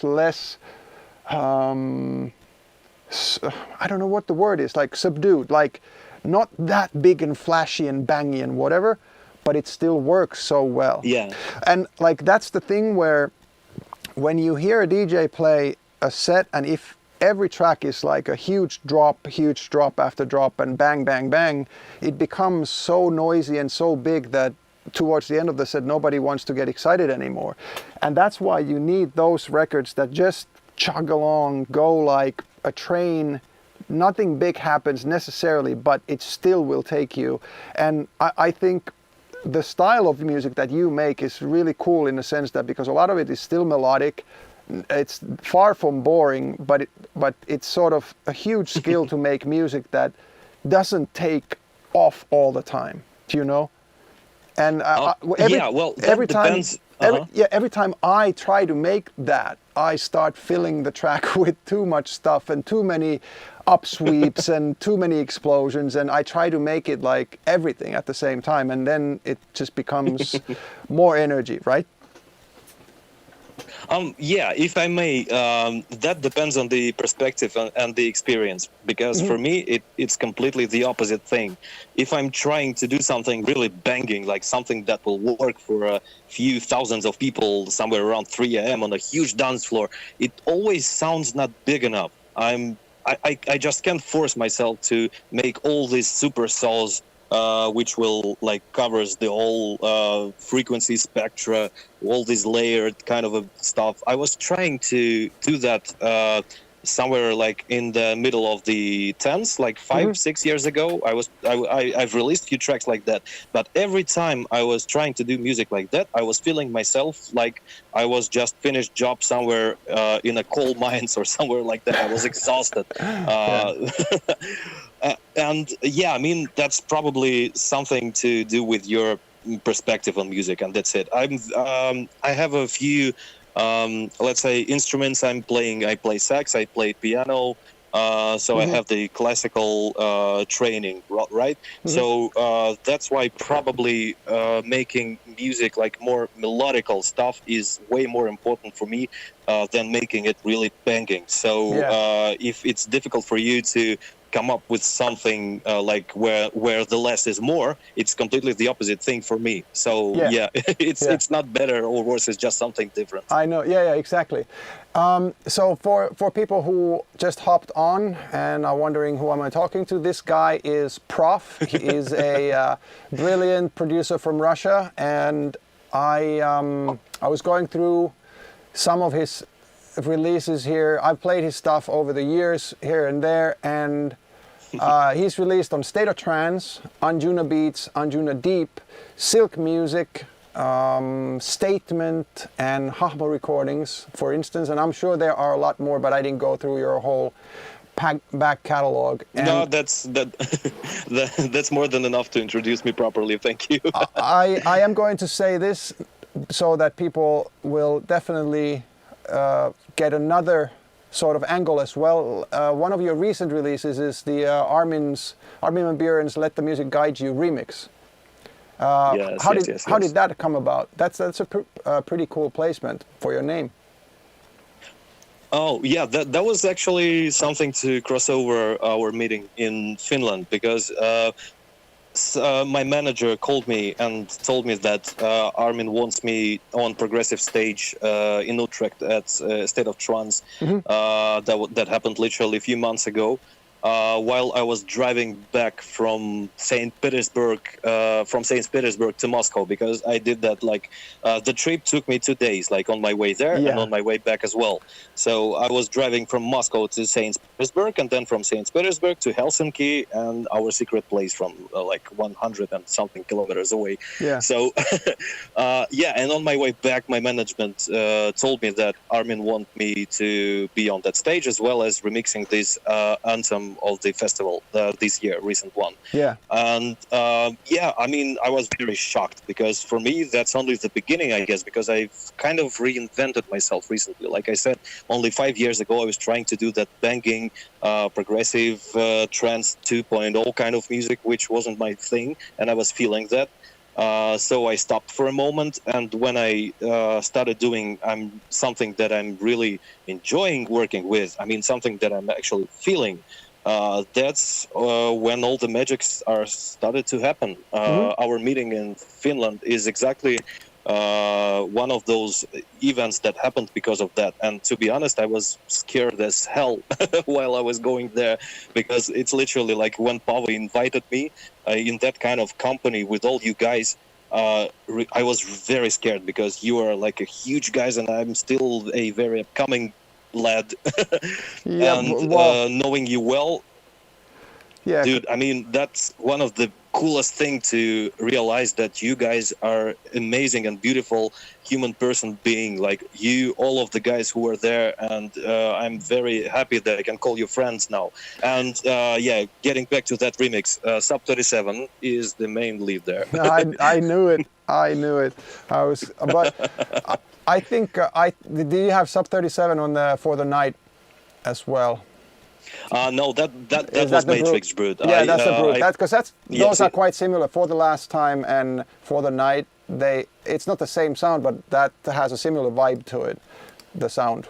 less. I don't know what the word is, like subdued, like not that big and flashy and bangy and whatever, but it still works so well. Yeah. And like that's the thing where when you hear a DJ play a set, and if every track is like a huge drop after drop, and bang, bang, bang, it becomes so noisy and so big that towards the end of the set, nobody wants to get excited anymore. And that's why you need those records that just chug along, go like a train. Nothing big happens necessarily, but it still will take you. And I think the style of music that you make is really cool in the sense that because a lot of it is still melodic, it's far from boring, but it's sort of a huge skill to make music that doesn't take off all the time, you know? And every time I try to make that, I start filling the track with too much stuff and too many upsweeps and too many explosions, and I try to make it like everything at the same time, and then it just becomes more energy, right? Yeah, if I may, that depends on the perspective and the experience, because for me, it's completely the opposite thing. If I'm trying to do something really banging, like something that will work for a few thousands of people somewhere around 3 a.m. on a huge dance floor, it always sounds not big enough. I just can't force myself to make all these super sounds which will like covers the whole frequency spectra, all this layered kind of stuff. I was trying to do that somewhere like in the middle of the tens, like 5-6 years ago. I've released a few tracks like that, but every time I was trying to do music like that, I was feeling myself like I was just finished job somewhere in a coal mines or somewhere like that. I was exhausted. And yeah, I mean, that's probably something to do with your perspective on music, and that's it. I have a few let's say instruments I'm playing. I play sax, I play piano, so I have the classical training, right? So that's why probably making music like more melodical stuff is way more important for me than making it really banging. So if it's difficult for you to come up with something like where the less is more, it's completely the opposite thing for me. So it's not better or worse, it's just something different. I know, exactly. So for people who just hopped on and are wondering who am I talking to, this guy is Prof. He is a brilliant producer from Russia, and I was going through some of his releases here. I've played his stuff over the years here and there, and he's released on State of Trance, Anjuna Beats, Anjuna Deep, Silk Music, Statement, and Hahma Recordings, for instance. And I'm sure there are a lot more, but I didn't go through your whole back catalog. And no, that's more than enough to introduce me properly. Thank you. I am going to say this so that people will definitely get another sort of angle as well. One of your recent releases is the Armin van Buuren's "Let the Music Guide You" remix. How did that come about? That's a pretty cool placement for your name. Oh yeah, that was actually something to cross over our meeting in Finland, because my manager called me and told me that Armin wants me on progressive stage in Utrecht at State of Trance. That happened literally a few months ago. While I was driving back from St. Petersburg to Moscow, because I did that the trip took me 2 days, like on my way there and on my way back as well. So I was driving from Moscow to St. Petersburg, and then from St. Petersburg to Helsinki, and our secret place from 100 and something kilometers away. So and on my way back, my management told me that Armin wanted me to be on that stage, as well as remixing this anthem of the festival this year, recent one. And I mean, I was very shocked, because for me that's only the beginning, I guess, because I've kind of reinvented myself recently. Like I said, only 5 years ago I was trying to do that banging progressive trance 2.0 kind of music, which wasn't my thing, and I was feeling that. So I stopped for a moment, and when I started doing something that I'm really enjoying working with, I mean something that I'm actually feeling, that's when all the magics are started to happen. Our meeting in Finland is exactly one of those events that happened because of that. And to be honest, I was scared as hell while I was going there, because it's literally like when Paavo invited me in that kind of company with all you guys, I was very scared, because you are like a huge guys and I'm still a very upcoming lad. Knowing you well, dude, I mean, that's one of the coolest thing to realize, that you guys are amazing and beautiful human person being, like you, all of the guys who were there, and I'm very happy that I can call you friends now. And getting back to that remix, Sub 37 is the main lead there. I knew it. I think do you have Sub 37 on For the Night as well? No, that was Matrix Brood. That's the Brood. Those are quite similar. For the Last Time and For the Night, it's not the same sound, but that has a similar vibe to it, the sound.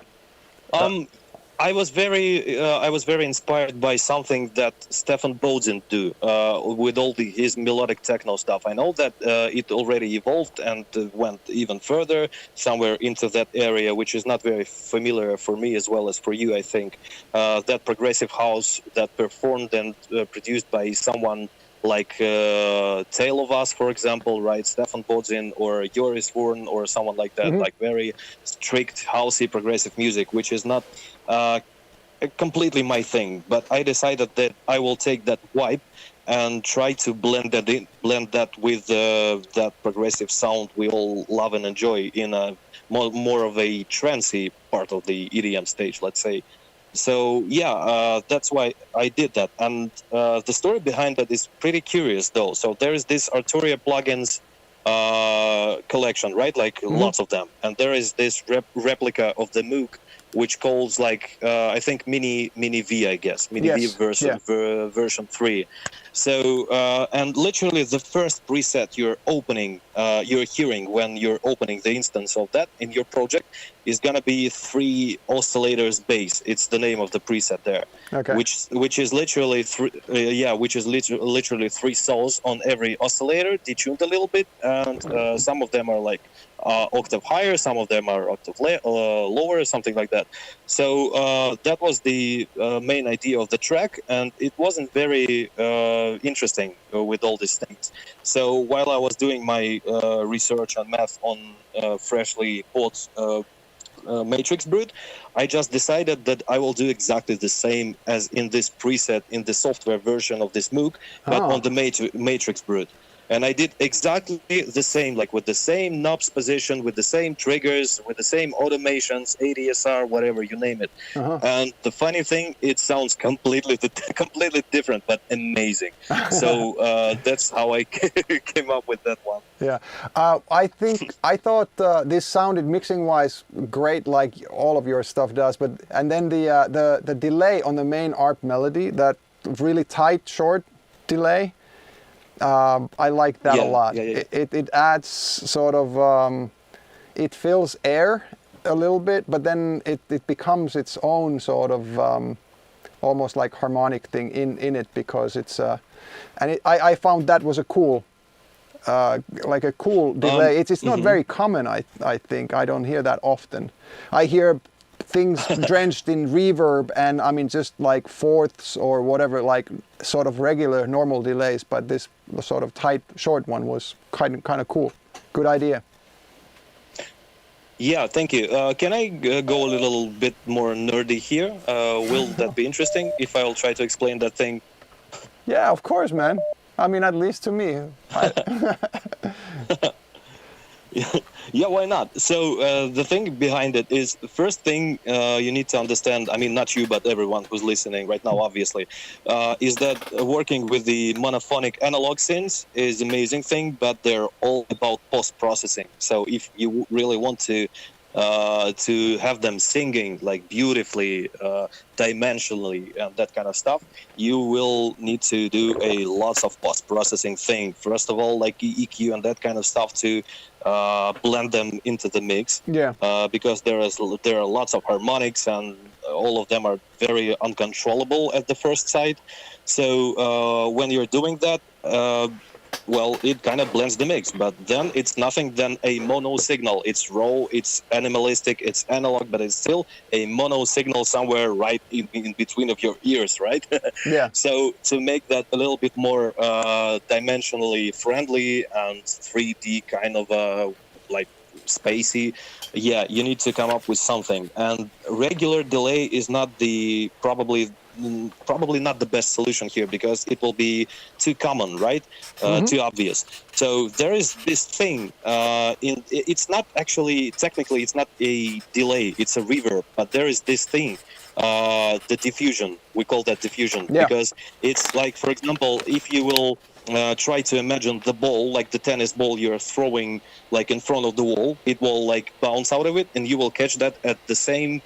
I was very inspired by something that Stefan Bodin do with all his melodic techno stuff. I know that it already evolved and went even further somewhere into that area, which is not very familiar for me as well as for you, I think. That progressive house that performed and produced by someone like Tale of Us, for example, right? Stefan Bodin or Joris Wurn or someone like that, like very strict housey progressive music, which is not completely my thing, but I decided that I will take that vibe and try to blend that with that progressive sound we all love and enjoy in a more of a trancey part of the EDM stage, let's say. So yeah, that's why I did that. And the story behind that is pretty curious, though. So there is this Arturia plugins collection, right? Like lots of them, and there is this replica of the Moog, which calls like I think Mini V, I guess Mini V version 3. So and literally the first preset you're hearing when you're opening the instance of that in your project is gonna be 3 oscillators bass. It's the name of the preset there, Okay. which is literally literally 3 sounds on every oscillator, detuned a little bit, and some of them are like octave higher, some of them are octave lower, something like that. So that was the main idea of the track, and it wasn't very interesting with all these things. So while I was doing my research and math on freshly bought Matrix Brood, I just decided that I will do exactly the same as in this preset in the software version of this Moog, but on the Matrix Brood. And I did exactly the same, like with the same knobs position, with the same triggers, with the same automations, ADSR, whatever, you name it. And the funny thing, it sounds completely different, but amazing. So that's how I came up with that one. Yeah, I thought this sounded mixing-wise great, like all of your stuff does. But and then the delay on the main ARP melody, that really tight, short delay. I like that a lot. It adds sort of, it fills air a little bit, but then it becomes its own sort of almost like harmonic thing in it, because it's and I found that was a cool like a cool delay. It's not very common. I think I don't hear that often. I hear things drenched in reverb and I mean just like fourths or whatever, like sort of regular normal delays, but this sort of tight short one was kind of cool. Good idea. Yeah, thank you. Can I go a little bit more nerdy here? Will that be interesting if I'll try to explain that thing? Yeah, of course, man. I mean, at least to me. Yeah, why not? So the thing behind it is, the first thing you need to understand, I mean, not you, but everyone who's listening right now, obviously, is that working with the monophonic analog synths is an amazing thing, but they're all about post-processing. So if you really want to have them singing like beautifully, dimensionally, and that kind of stuff, you will need to do a lots of post-processing thing. First of all, like EQ and that kind of stuff to blend them into the mix. Yeah. Because there are lots of harmonics and all of them are very uncontrollable at the first sight. So when you're doing that, well, it kind of blends the mix, but then it's nothing than a mono signal. It's raw, it's animalistic, it's analog, but it's still a mono signal somewhere right in between of your ears, right? Yeah. So to make that a little bit more dimensionally friendly and 3D kind of like spacey, yeah, you need to come up with something. And regular delay is not probably not the best solution here, because it will be too common, right? Too obvious. So there is this thing, it's not actually, technically it's not a delay, it's a reverb, but there is this thing, the diffusion, we call that diffusion, because it's like, for example, if you will try to imagine the ball, like the tennis ball you're throwing like in front of the wall, it will like bounce out of it and you will catch that at the same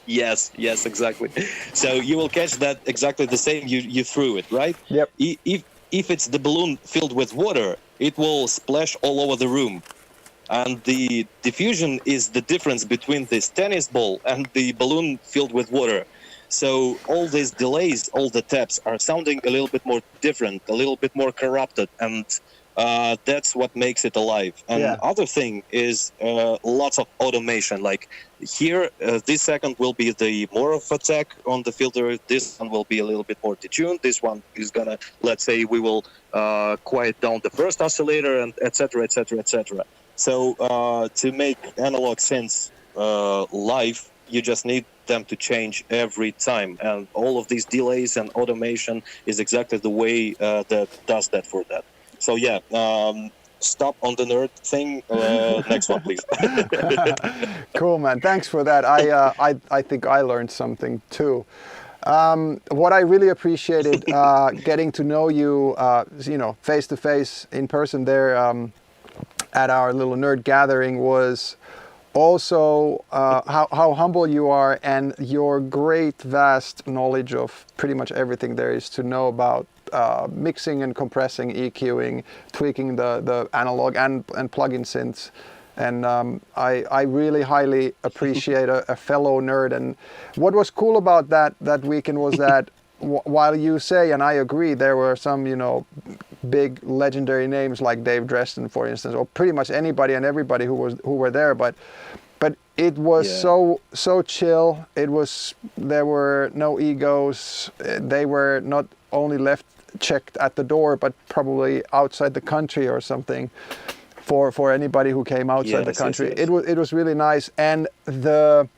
yes, exactly. So you will catch that exactly the same you threw it, right? Yep. If it's the balloon filled with water, it will splash all over the room. And the diffusion is the difference between this tennis ball and the balloon filled with water. So all these delays, all the taps are sounding a little bit more different, a little bit more corrupted, and that's what makes it alive. And other thing is lots of automation. Like here, this second will be the more of attack on the filter. This one will be a little bit more detuned. This one is gonna, let's say, we will quiet down the first oscillator, and etc., etc., etc. So to make analog synths live, you just need them to change every time, and all of these delays and automation is exactly the way that does that for that. So yeah, stop on the nerd thing. Next one, please. Cool, man. Thanks for that. I think I learned something too. What I really appreciated getting to know you, face to face in person there at our little nerd gathering was also how humble you are and your great vast knowledge of pretty much everything there is to know about mixing and compressing, EQing, tweaking the analog and plug-in synths. And I really highly appreciate a fellow nerd. And what was cool about that weekend was that while you say, and I agree, there were some, big legendary names like Dave Dresden, for instance, or pretty much anybody and everybody who were there, but it was so chill. There were no egos. They were not only left checked at the door, but probably outside the country or something. For anybody who came outside the country, yes. It was really nice, and the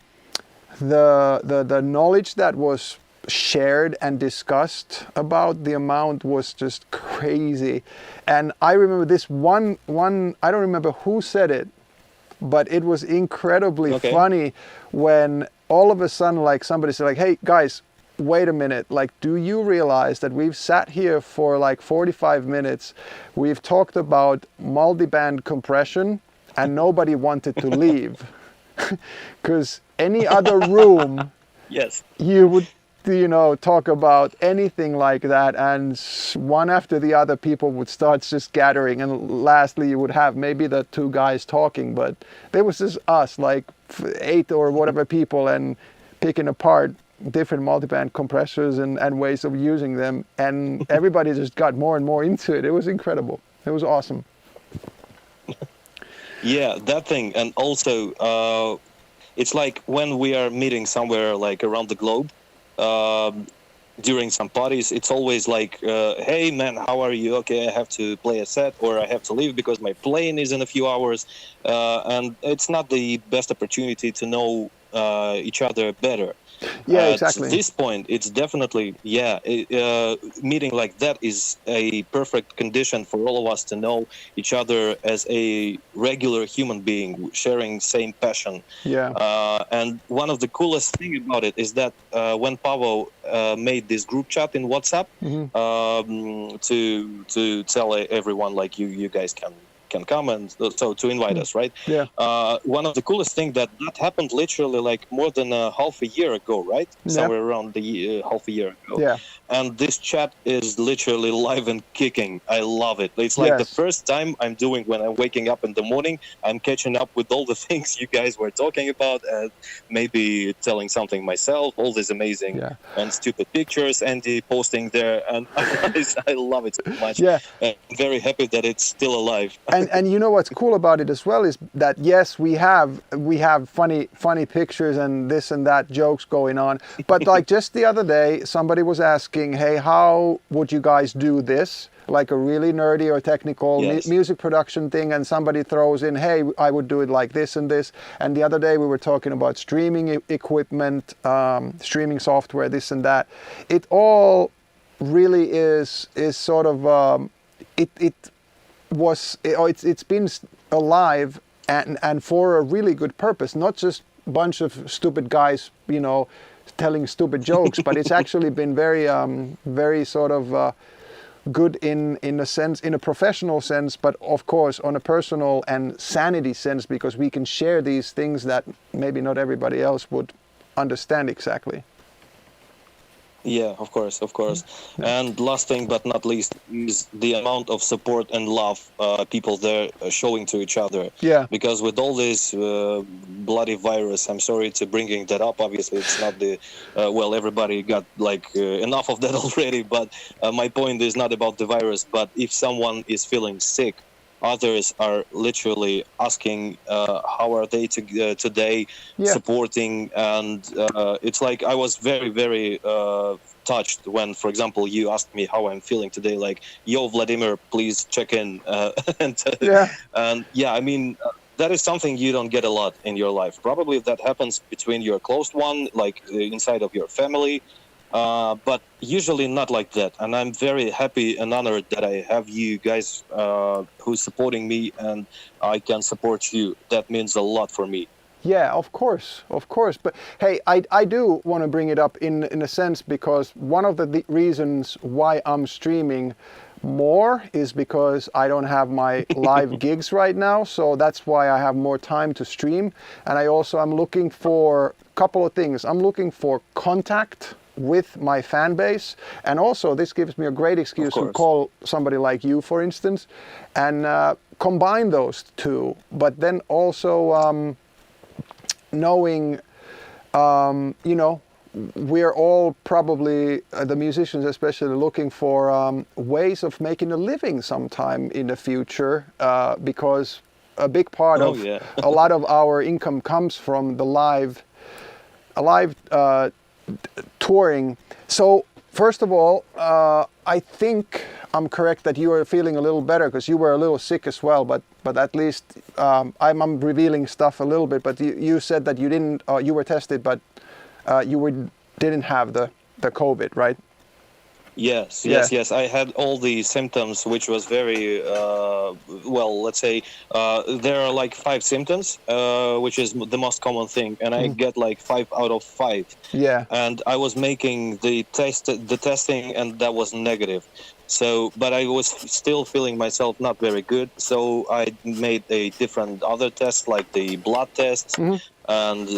knowledge that was shared and discussed about the amount was just crazy. And I remember this one I don't remember who said it, but it was incredibly funny when all of a sudden like somebody said like, "Hey guys, wait a minute, like, do you realize that we've sat here for like 45 minutes, we've talked about multi-band compression and nobody wanted to leave?" Because any other room, yes, you would, talk about anything like that, and one after the other people would start just gathering, and lastly you would have maybe the two guys talking, but there was just us, like 8 or whatever people, and picking apart different multiband compressors and ways of using them, and everybody just got more and more into it. It was incredible. It was awesome. Yeah, that thing. And also it's like when we are meeting somewhere like around the globe during some parties, it's always like, hey man, how are you? Okay, I have to play a set, or I have to leave because my plane is in a few hours, and it's not the best opportunity to know each other better. Yeah, exactly. At this point, it's definitely, meeting like that is a perfect condition for all of us to know each other as a regular human being, sharing same passion. Yeah. And one of the coolest thing about it is that when Pavel made this group chat in WhatsApp, to tell everyone like you guys can come, and so to invite us, right? Yeah. One of the coolest thing that happened literally like more than half a year ago, right? Somewhere around the half a year ago. Yeah. And this chat is literally live and kicking. I love it. It's like the first time I'm doing when I'm waking up in the morning, I'm catching up with all the things you guys were talking about, and maybe telling something myself, all these amazing and stupid pictures Andy posting there, and I love it so much. Yeah. I'm very happy that it's still alive. And you know what's cool about it as well is that yes, we have funny pictures and this and that jokes going on, but like just the other day somebody was asking, hey, how would you guys do this, like a really nerdy or technical music production thing, and somebody throws in, hey, I would do it like this and this. And the other day we were talking about streaming equipment, streaming software, this and that. It all really is sort of it's been alive and for a really good purpose, not just a bunch of stupid guys, telling stupid jokes, but it's actually been very sort of good in a sense, in a professional sense, but of course on a personal and sanity sense, because we can share these things that maybe not everybody else would understand exactly. Yeah, of course. And last thing but not least is the amount of support and love people there showing to each other. Yeah. Because with all this bloody virus, I'm sorry to bringing that up. Obviously, it's not the everybody got like enough of that already. But my point is not about the virus. But if someone is feeling sick, others are literally asking how are they today, supporting, and it's like I was very, very touched when, for example, you asked me how I'm feeling today, like, yo, Vladimir, please check in. And I mean, that is something you don't get a lot in your life. Probably that happens between your close one, like inside of your family, but usually not like that. And I'm very happy and honored that I have you guys who's supporting me, and I can support you. That means a lot for me. Yeah, of course. But hey, I do want to bring it up in a sense, because one of the reasons why I'm streaming more is because I don't have my live gigs right now, so that's why I have more time to stream. And I'm looking for a couple of things. I'm looking for contact with my fan base, and also this gives me a great excuse to call somebody like you, for instance, and combine those two. But then also knowing, we're all probably, the musicians especially, looking for ways of making a living sometime in the future, because a big part of a lot of our income comes from the live touring. So first of all, I think I'm correct that you are feeling a little better, because you were a little sick as well, but at least I'm revealing stuff a little bit, but you said that you didn't, you were tested, but didn't have the COVID, right? Yes. I had all the symptoms, which was very, well, let's say, there are like 5 symptoms, which is the most common thing. And I get like 5 out of 5. Yeah. And I was making the testing, and that was negative. So, but I was still feeling myself not very good. So I made a different other tests, like the blood tests. And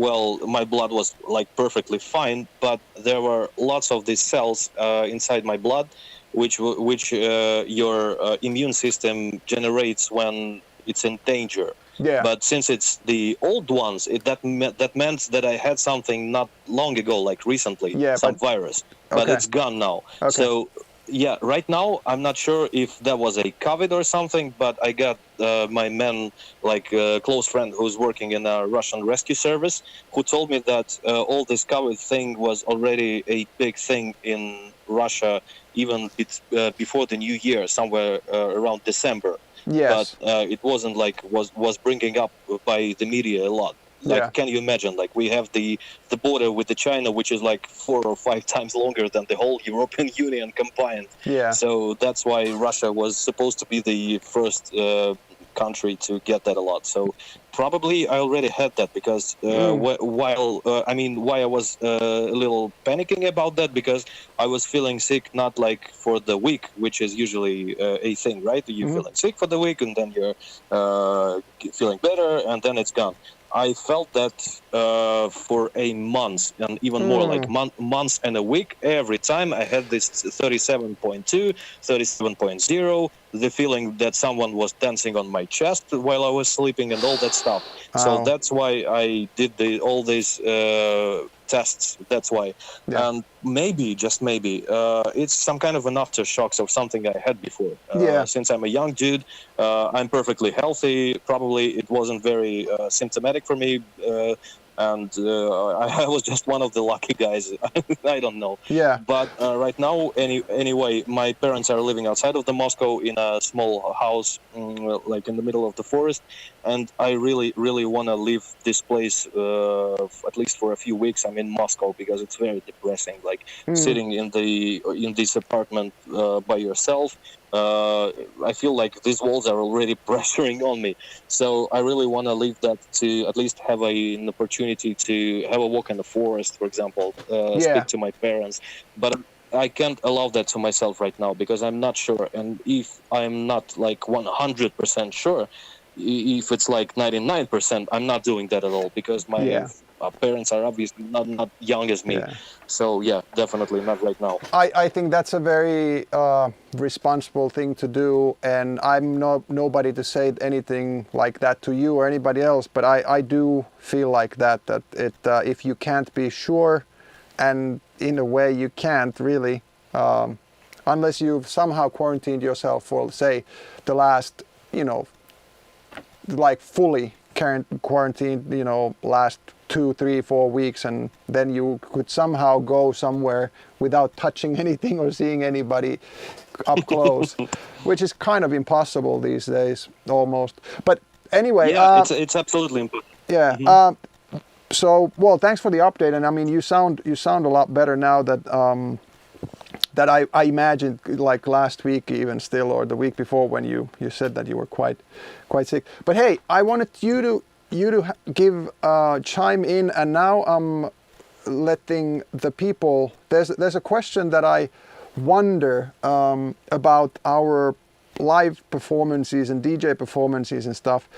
well, my blood was like perfectly fine, but there were lots of these cells inside my blood, which your immune system generates when it's in danger. Yeah. But since it's the old ones, that meant that I had something not long ago, like recently, some virus, but it's gone now. Okay. So. Yeah, right now I'm not sure if that was a COVID or something, but I got my man, like close friend who's working in a Russian rescue service, who told me that all this COVID thing was already a big thing in Russia, even before the New Year, somewhere around December. Yes. But it wasn't like was bringing up by the media a lot. Like, can you imagine? Like, we have the border with the China, which is like 4 or 5 times longer than the whole European Union combined. Yeah. So that's why Russia was supposed to be the first country to get that a lot. So probably I already had that, because why I was a little panicking about that, because I was feeling sick, not like for the week, which is usually a thing, right? You're feeling sick for the week, and then you're feeling better, and then it's gone. I felt that for a month, and even more, like months and a week. Every time I had this 37.2, 37.0, the feeling that someone was dancing on my chest while I was sleeping, and all that stuff. So that's why I did all these tests. That's why. And maybe, just maybe, it's some kind of an aftershocks of something I had before. Since I'm a young dude, I'm perfectly healthy. Probably it wasn't very symptomatic for me. And I was just one of the lucky guys. I don't know. Yeah. But right now, anyway, my parents are living outside of the Moscow in a small house, like in the middle of the forest, and I really, really want to leave this place at least for a few weeks. I'm in Moscow because it's very depressing. Like sitting in this apartment by yourself. I feel like these walls are already pressuring on me. So I really want to leave that to at least have an opportunity to have a walk in the forest, for example, speak to my parents. But I can't allow that to myself right now because I'm not sure. And if I'm not like 100% sure, if it's like 99%, I'm not doing that at all because my parents are obviously not young as me. Yeah. So yeah, definitely not right now. I think that's a very responsible thing to do, and I'm nobody to say anything like that to you or anybody else, but I do feel like that if you can't be sure, and in a way you can't really, unless you've somehow quarantined yourself for, say, the last, like fully quarantined, last 2, 3, 4 weeks, and then you could somehow go somewhere without touching anything or seeing anybody up close, which is kind of impossible these days, almost. But anyway, Yeah, it's absolutely important. yeah. Mhm. So, well, thanks for the update, and I mean, you sound a lot better now that that I imagined, like last week even still, or the week before when you said that you were quite sick. But hey, I wanted you to give chime in, and now I'm letting the people. There's a question that I wonder about our live performances and DJ performances and stuff.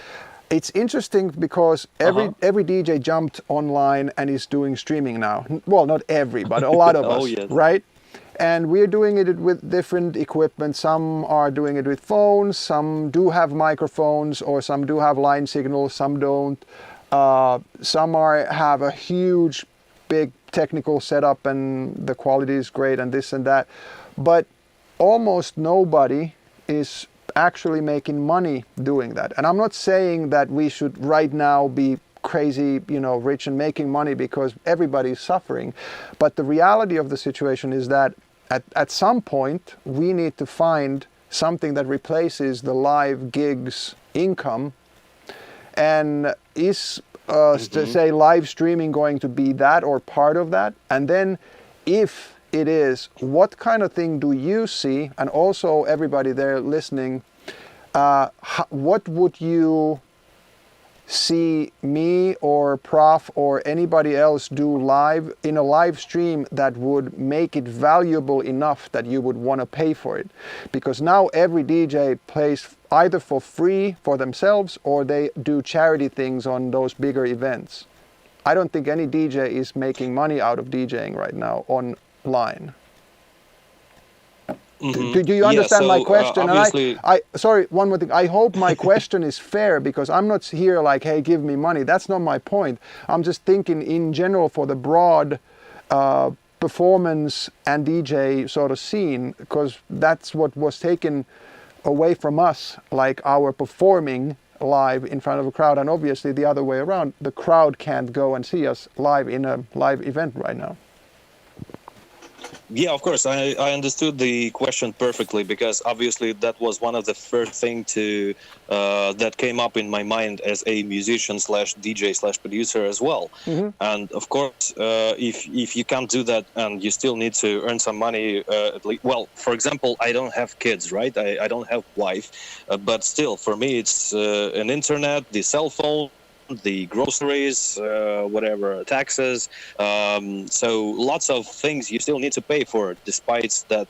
It's interesting because every DJ jumped online and is doing streaming now. Well, not every, but a lot of Oh us, yes. right? And we're doing it with different equipment. Some are doing it with phones, some do have microphones, or some do have line signals, some don't. Some have a huge, big technical setup and the quality is great and this and that. But almost nobody is actually making money doing that. And I'm not saying that we should right now be crazy, rich and making money, because everybody's suffering. But the reality of the situation is that at some point we need to find something that replaces the live gigs income. And is say live streaming going to be that or part of that? And then if it is, what kind of thing do you see? And also everybody there listening, what would you see me or Prof or anybody else do live in a live stream that would make it valuable enough that you would want to pay for it? Because now every DJ plays either for free for themselves or they do charity things on those bigger events. I don't think any DJ is making money out of DJing right now online. Mhm. Do you Yeah, understand my so question? obviously, And sorry, one more thing. I hope my question is fair, because I'm not here like, hey, give me money. That's not my point. I'm just thinking in general for the broad performance and DJ sort of scene, because that's what was taken away from us, like our performing live in front of a crowd, and obviously the other way around. The crowd can't go and see us live in a live event right now. yeah, of course, I understood the question perfectly, because obviously that was one of the first thing that came up in my mind as a musician slash DJ slash producer as well. Mm-hmm. And of course, if you can't do that and you still need to earn some money, at least, well, for example, I don't have kids, right? I don't have wife, but still, for me, it's an internet, the cell phone, the groceries, whatever, taxes. So lots of things you still need to pay for, despite that,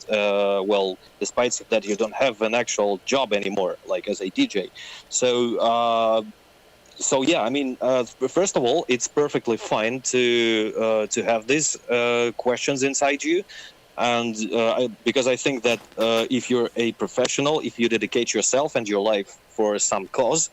despite that you don't have an actual job anymore, like as a DJ. So yeah, I mean, first of all, it's perfectly fine to have these questions inside you. And because I think that if you're a professional, if you dedicate yourself and your life for some cause,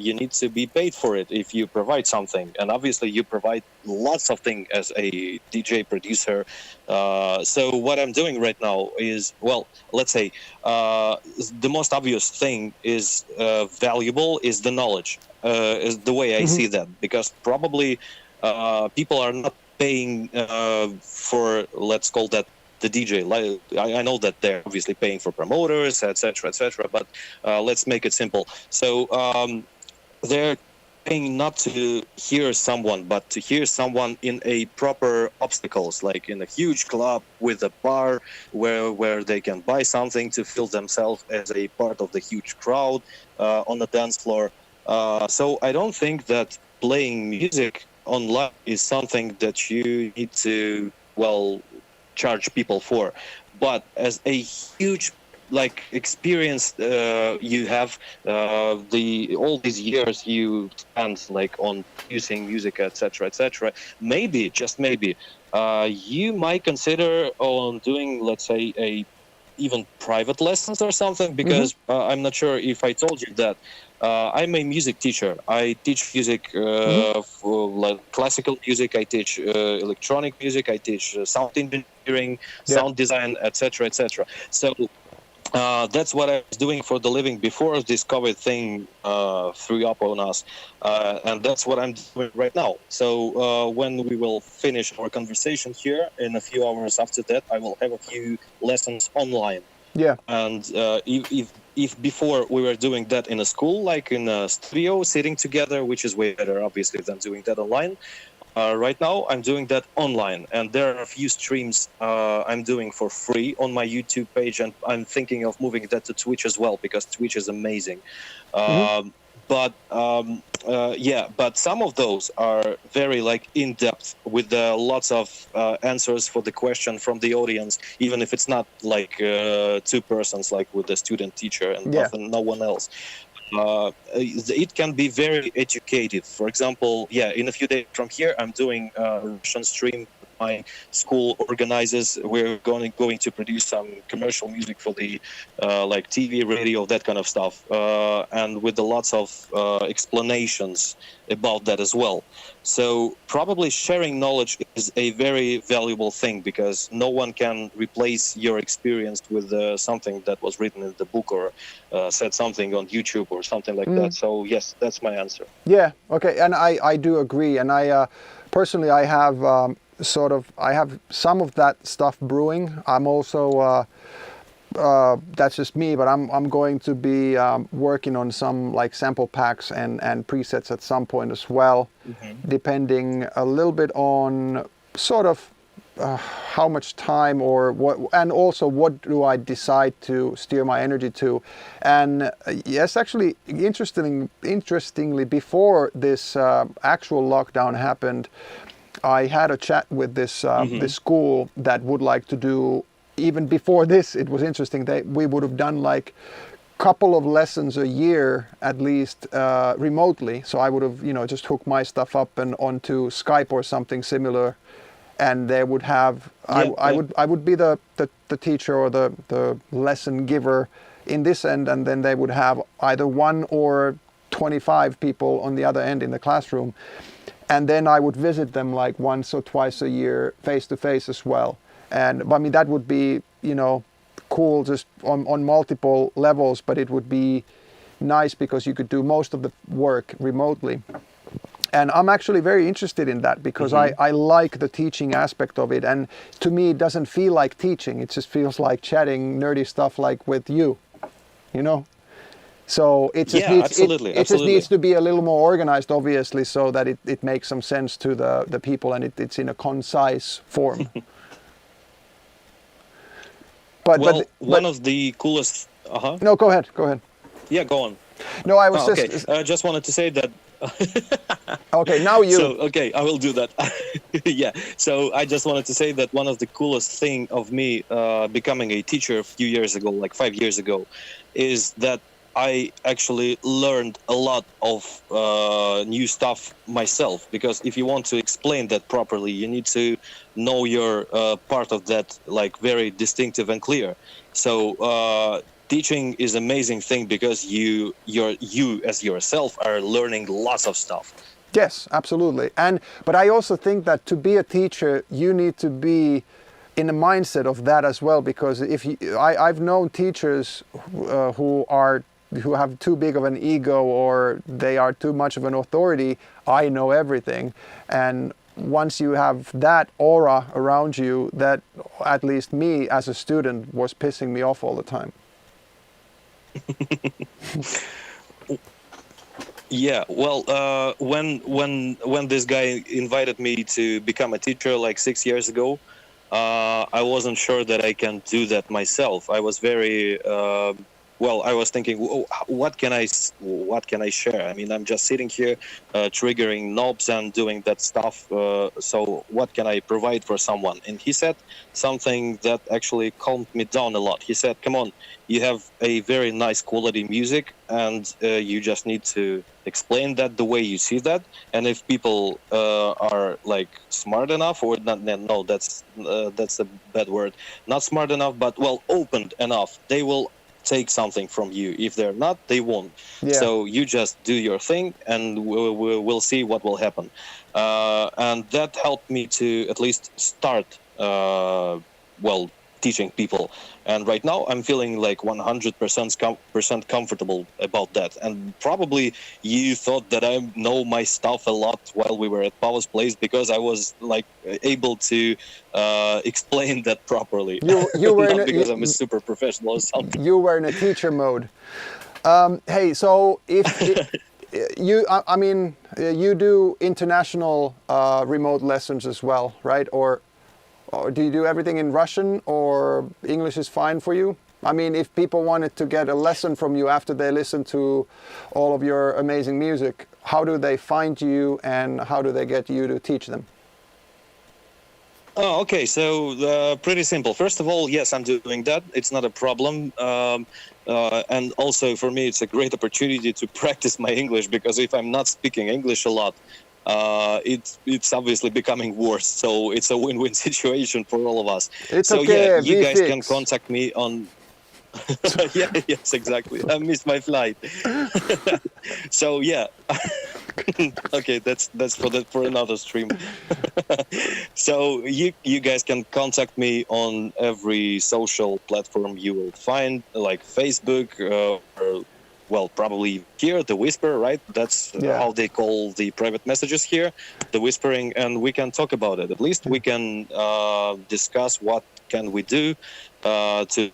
you need to be paid for it if you provide something. And obviously you provide lots of things as a DJ producer. So what I'm doing right now is, well, let's say the most obvious thing is valuable is the knowledge, is the way I see that, because probably people are not paying for, let's call that, the DJ. I know that they're obviously paying for promoters, etc., but let's make it simple. So they're paying not to hear someone, but to hear someone in a proper obstacles, like in a huge club with a bar where they can buy something to feel themselves as a part of the huge crowd on the dance floor. So I don't think that playing music online is something that you need to, well, charge people for. But as a huge experience you have, all these years you spent on producing music, etc., maybe, just maybe, you might consider on doing, let's say, even private lessons or something, because I'm not sure if I told you that I'm a music teacher. I teach music, for classical music. I teach electronic music. I teach sound engineering, sound design, etc., So that's what I was doing for the living before this COVID thing threw up on us, and that's what I'm doing right now. So when we will finish our conversation here in a few hours after that, I will have a few lessons online. Yeah. And if before we were doing that in a school, like in a studio, sitting together, which is way better, obviously, than doing that online. Right now, I'm doing that online, and there are a few streams I'm doing for free on my YouTube page, and I'm thinking of moving that to Twitch as well, because Twitch is amazing. But some of those are very like in depth with lots of answers for the question from the audience, even if it's not like two persons, like with the student teacher and no one else. It can be very educative. For example, in a few days from here, I'm doing a Russian stream. My school organizes. We're going to produce some commercial music for the like TV, radio, that kind of stuff, and with lots of explanations about that as well. So probably sharing knowledge is a very valuable thing, because no one can replace your experience with something that was written in the book or said something on YouTube or something like that. So yes, that's my answer. Yeah. Okay. And I do agree. And I personally, I have I have some of that stuff brewing. I'm also that's just me, but I'm going to be working on some like sample packs and presets at some point as well, depending a little bit on sort of how much time or what, and also what do I decide to steer my energy to. And yes, actually, interestingly, before this actual lockdown happened, I had a chat with this this school that would like to do, even before this, it was interesting, we would have done like couple of lessons a year at least remotely. So I would have, just hooked my stuff up and onto Skype or something similar, and they would have I would be the teacher or the lesson giver in this end, and then they would have either 1 or 25 people on the other end in the classroom. And then I would visit them like once or twice a year, face to face as well. And I mean, that would be, cool just on multiple levels, but it would be nice because you could do most of the work remotely. And I'm actually very interested in that, because I like the teaching aspect of it. And to me, it doesn't feel like teaching. It just feels like chatting nerdy stuff like with you, So it just needs to be a little more organized, obviously, so that it makes some sense to the people, and it's in a concise form. But one of the coolest. No, go ahead. Yeah, go on. No, I was I just wanted to say that. Okay, now you. So, okay, I will do that. Yeah. So I just wanted to say that one of the coolest thing of me becoming a teacher a few years ago, like 5 years ago, is that I actually learned a lot of new stuff myself, because if you want to explain that properly, you need to know your part of that like very distinctive and clear. So teaching is an amazing thing, because you as yourself are learning lots of stuff. Yes, absolutely. But I also think that to be a teacher, you need to be in the mindset of that as well, because I've known teachers who have too big of an ego, or they are too much of an authority. I know everything. And once you have that aura around you, that at least me as a student was pissing me off all the time. Yeah, well, when this guy invited me to become a teacher like 6 years ago, I wasn't sure that I can do that myself. I was very I was thinking, what can I share? I mean, I'm just sitting here triggering knobs and doing that stuff. So what can I provide for someone? And he said something that actually calmed me down a lot. He said, come on, you have a very nice quality music, and you just need to explain that the way you see that. And if people are like smart enough, or not, no, that's a bad word, not smart enough, but opened enough, they will take something from you. If they're not, they won't. Yeah. So you just do your thing, and we'll see what will happen. And that helped me to at least start teaching people. And right now I'm feeling like 100% comfortable about that. And probably you thought that I know my stuff a lot while we were at Pavel's place, because I was like able to explain that properly. You were Not because I'm a super professional or something. you were in a teacher mode. Hey, so if I mean, you do international remote lessons as well, right? Or do you do everything in Russian, or English is fine for you? I mean, if people wanted to get a lesson from you after they listen to all of your amazing music, how do they find you and how do they get you to teach them? Oh, okay. So pretty simple. First of all, yes, I'm doing that. It's not a problem. And also for me, it's a great opportunity to practice my English, because if I'm not speaking English a lot, it's obviously becoming worse. So it's a win-win situation for all of us. It's so okay, yeah, you guys fix. can contact me on. Yeah, yes, exactly. I missed my flight. So yeah. Okay, that's for another stream. So you guys can contact me on every social platform you will find, like Facebook, or well, probably here, the Whisper, right? That's how they call the private messages here, the whispering, and we can talk about it. At least we can discuss what can we do to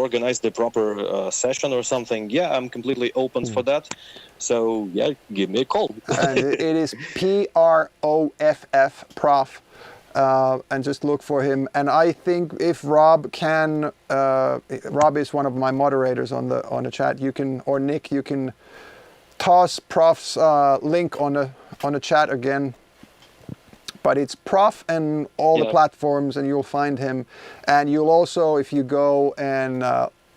organize the proper session or something. Yeah, I'm completely open for that. So yeah, give me a call. And it is PROFF, Prof. And just look for him. And I think if Rob can, Rob is one of my moderators on the chat. You can, or Nick, you can toss Prof's link on the chat again. But it's Prof and all the platforms, and you'll find him. And you'll also, if you go and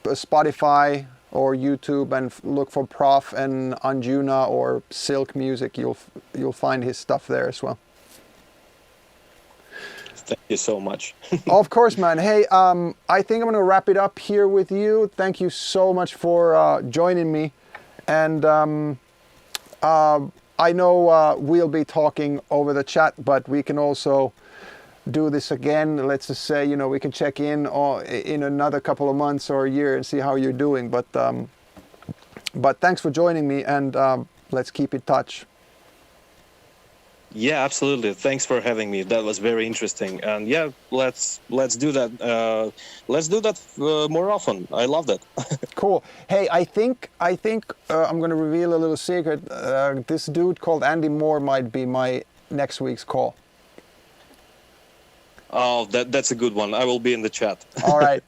Spotify or YouTube and look for Prof and Anjuna or Silk Music, you'll find his stuff there as well. Thank you so much. Of course, man. Hey, I think I'm going to wrap it up here with you. Thank you so much for joining me. And I know we'll be talking over the chat, but we can also do this again. Let's just say, you know, we can check in another couple of months or a year and see how you're doing. But thanks for joining me, and let's keep in touch. Yeah, absolutely. Thanks for having me. That was very interesting. And yeah, let's do that. Let's do that more often. I love that. Cool. Hey, I think I'm going to reveal a little secret. This dude called Andy Moore might be my next week's call. Oh, that's a good one. I will be in the chat. All right.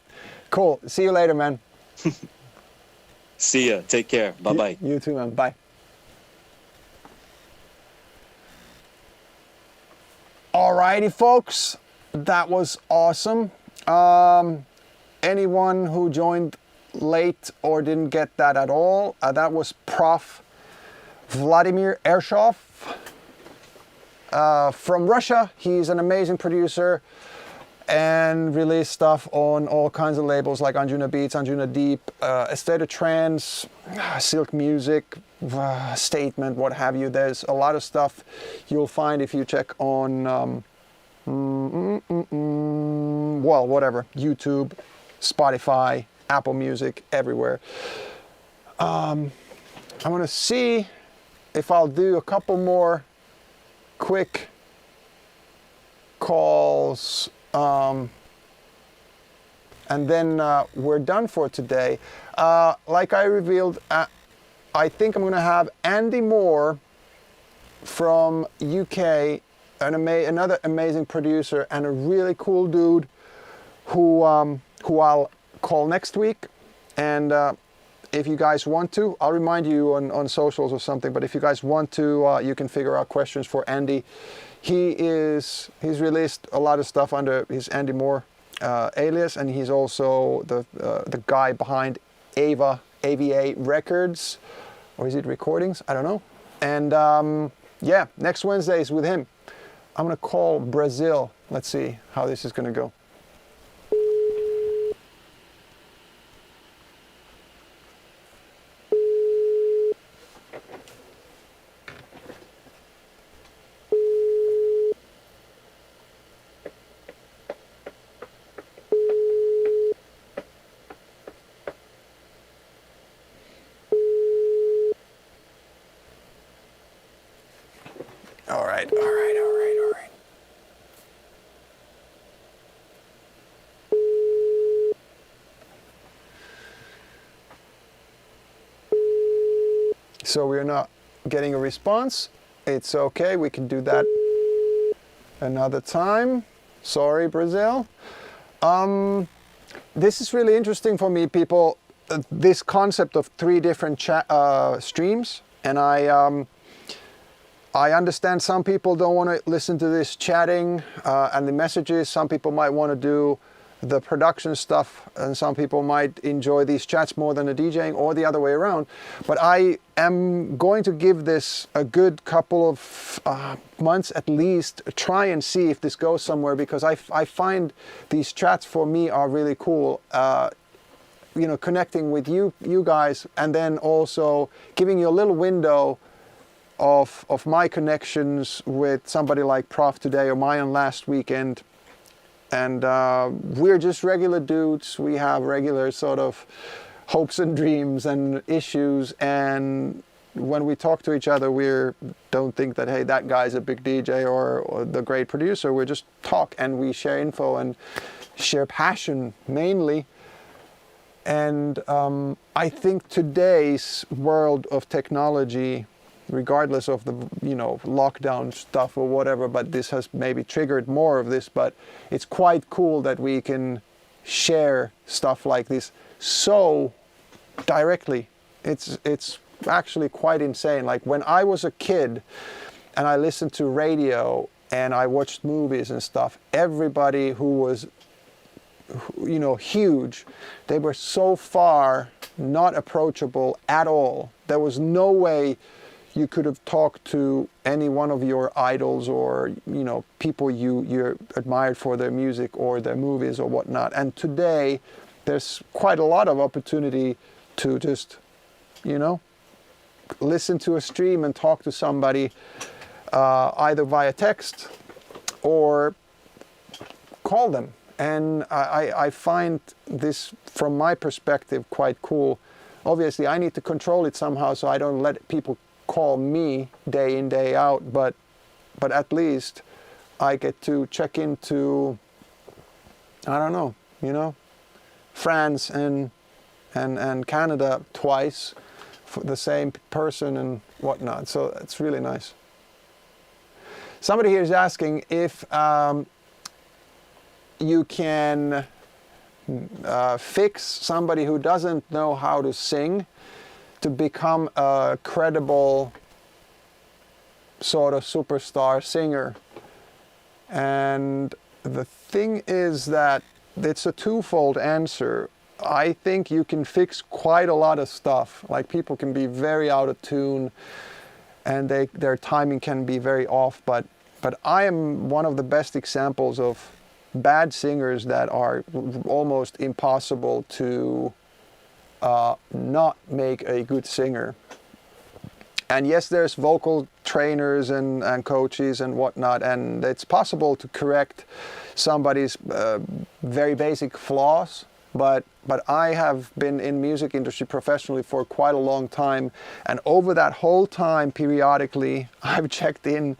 Cool. See you later, man. See ya. Take care. Bye-bye. You too, man. Bye. Alrighty, folks, that was awesome. Anyone who joined late or didn't get that at all, that was Prof. Vladimir Ershov from Russia. He's an amazing producer and released stuff on all kinds of labels like Anjuna Beats, Anjuna Deep, Estate of Trance, Silk Music, Statement, what have you. There's a lot of stuff you'll find if you check on, well, whatever, YouTube, Spotify, Apple Music, everywhere. I'm gonna see if I'll do a couple more quick calls, and then we're done for today. Like I revealed, I think I'm going to have Andy Moore from UK, another amazing producer and a really cool dude who I'll call next week. And if you guys want to, I'll remind you on socials or something, but if you guys want to, you can figure out questions for Andy. He's released a lot of stuff under his Andy Moore alias, and he's also the guy behind AVA Records, or is it Recordings? I don't know. And yeah, next Wednesday is with him. I'm gonna call Brazil. Let's see how this is gonna go. All right, all right, all right, all right. So we're not getting a response. It's okay, we can do that another time. Sorry, Brazil. This is really interesting for me, people. This concept of 3 different streams, and I understand some people don't want to listen to this chatting and the messages. Some people might want to do the production stuff, and some people might enjoy these chats more than the DJing, or the other way around. But I am going to give this a good couple of months at least, try and see if this goes somewhere, because I find these chats for me are really cool. You know, connecting with you guys, and then also giving you a little window of my connections with somebody like Prof today, or Mayan last weekend. And we're just regular dudes. We have regular sort of hopes and dreams and issues. And when we talk to each other, don't think that, hey, that guy's a big DJ or the great producer. We just talk and we share info and share passion mainly. And I think today's world of technology, regardless of the lockdown stuff or whatever, but this has maybe triggered more of this, but it's quite cool that we can share stuff like this so directly. It's actually quite insane. Like when I was a kid and I listened to radio and I watched movies and stuff, everybody who was huge, they were so far not approachable at all. There was no way you could have talked to any one of your idols or people you admired for their music or their movies or whatnot. And today there's quite a lot of opportunity to just listen to a stream and talk to somebody either via text or call them. And I find this, from my perspective, quite cool. Obviously, I need to control it somehow so I don't let people call me day in, day out, but at least I get to check into, I don't know, France and Canada twice for the same person and whatnot. So it's really nice. Somebody here is asking if you can fix somebody who doesn't know how to sing to become a credible sort of superstar singer. And the thing is that it's a twofold answer. I think you can fix quite a lot of stuff. Like people can be very out of tune and their timing can be very off, but I am one of the best examples of bad singers that are almost impossible to not make a good singer. And yes, there's vocal trainers and coaches and whatnot, and it's possible to correct somebody's very basic flaws. But I have been in music industry professionally for quite a long time, and over that whole time, periodically, I've checked in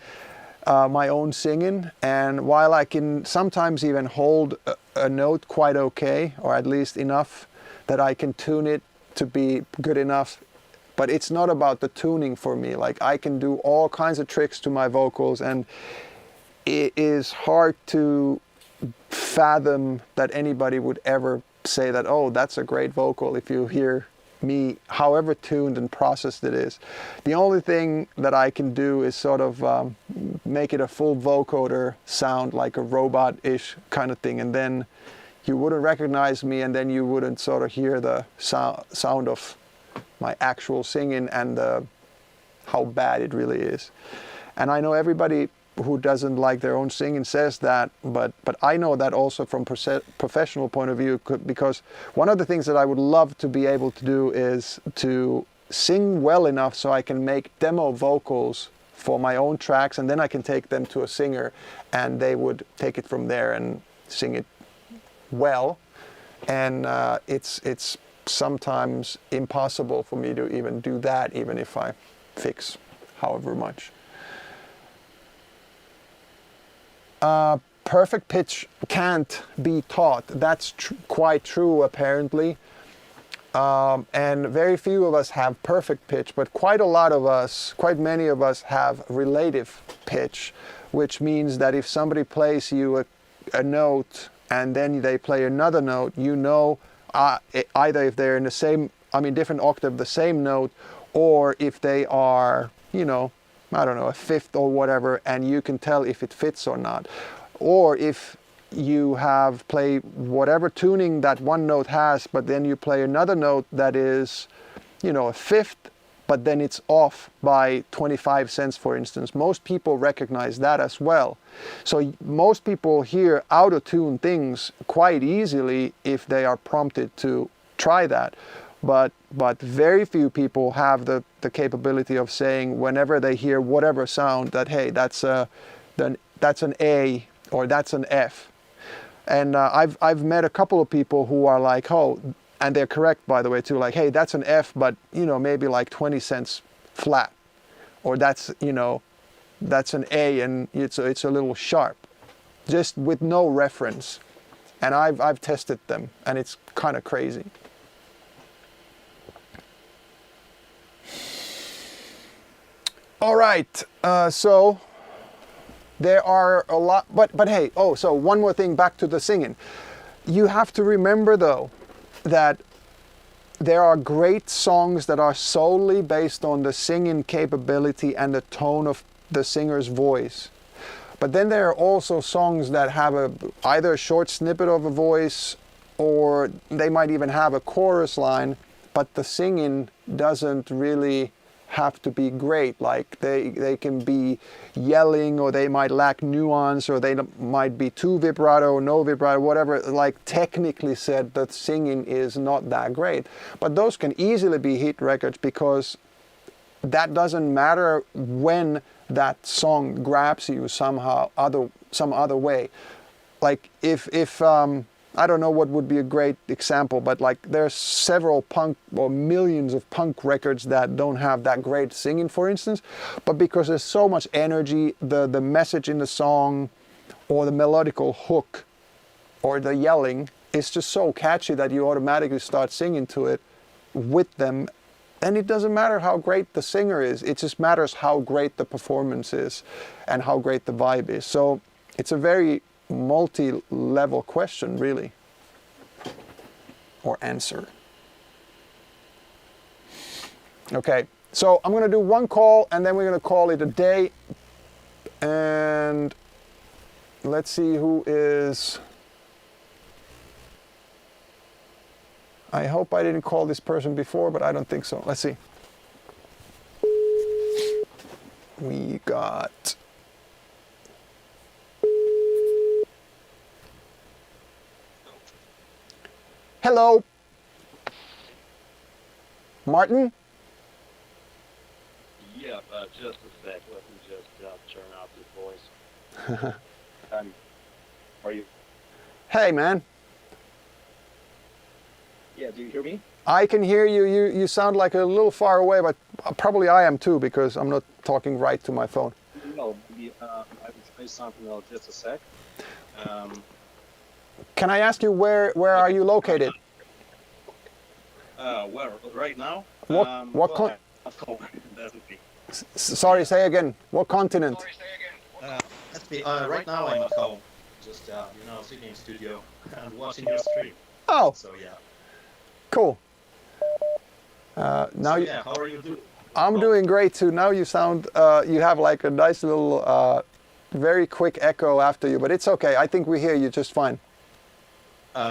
my own singing, and while I can sometimes even hold a note quite okay, or at least enough that I can tune it to be good enough, but it's not about the tuning for me. Like I can do all kinds of tricks to my vocals, and it is hard to fathom that anybody would ever say that, oh, that's a great vocal, if you hear me, however tuned and processed it is. The only thing that I can do is sort of make it a full vocoder sound, like a robot-ish kind of thing, and then you wouldn't recognize me, and then you wouldn't sort of hear the sound of my actual singing and how bad it really is. And I know everybody who doesn't like their own singing says that, but I know that also from professional point of view, because one of the things that I would love to be able to do is to sing well enough so I can make demo vocals for my own tracks, and then I can take them to a singer and they would take it from there and sing it well. And it's sometimes impossible for me to even do that, even if I fix however much. perfect pitch can't be taught. That's quite true, apparently. And very few of us have perfect pitch, but quite many of us have relative pitch, which means that if somebody plays you a note and then they play another note, you know, either if they're in the same, different octave, the same note, or if they are, you know, I don't know, a fifth or whatever, and you can tell if it fits or not. Or if you have played whatever tuning that one note has, but then you play another note that is, you know, a fifth, but then it's off by 25 cents, for instance. Most people recognize that as well. So most people hear out-of-tune things quite easily if they are prompted to try that. But very few people have the capability of saying whenever they hear whatever sound that, hey, that's an A or that's an F. And I've met a couple of people who are like, oh, and they're correct, by the way, too, like, hey, that's an F, but, you know, maybe like 20 cents flat. Or that's, you know, that's an A and it's a little sharp, just with no reference. And I've tested them, and it's kind of crazy. All right, so there are a lot, but hey, so one more thing back to the singing. You have to remember, though, that there are great songs that are solely based on the singing capability and the tone of the singer's voice. But then there are also songs that have either a short snippet of a voice, or they might even have a chorus line, but the singing doesn't really have to be great. Like they can be yelling, or they might lack nuance, or they might be too vibrato or no vibrato, whatever. Like technically said, the singing is not that great. But those can easily be hit records, because that doesn't matter when that song grabs you some other way. Like if I don't know what would be a great example, but like there's several punk or millions of punk records that don't have that great singing, for instance, but because there's so much energy, the message in the song or the melodical hook or the yelling is just so catchy that you automatically start singing to it with them. And it doesn't matter how great the singer is, it just matters how great the performance is and how great the vibe is. So it's a very multi-level question, really, or answer. Okay, so I'm going to do one call, and then we're going to call it a day. And let's see who is... I hope I didn't call this person before, but I don't think so. Let's see. We got... Hello. Martin? Yeah, just a sec. Let me just turn off your voice. Are you? Hey, man. Yeah, do you hear me? I can hear you. You sound like a little far away, but probably I am too, because I'm not talking right to my phone. No, I will say something else. Just a sec. Can I ask you where are you located? Where? Right now? Sorry, say again. What continent? Right now I'm at home. Just, sitting in studio and watching your stream. Oh. So, yeah. Cool. How are you doing? I'm doing great too. Now you sound, you have like a nice little, very quick echo after you, but it's okay. I think we hear you just fine.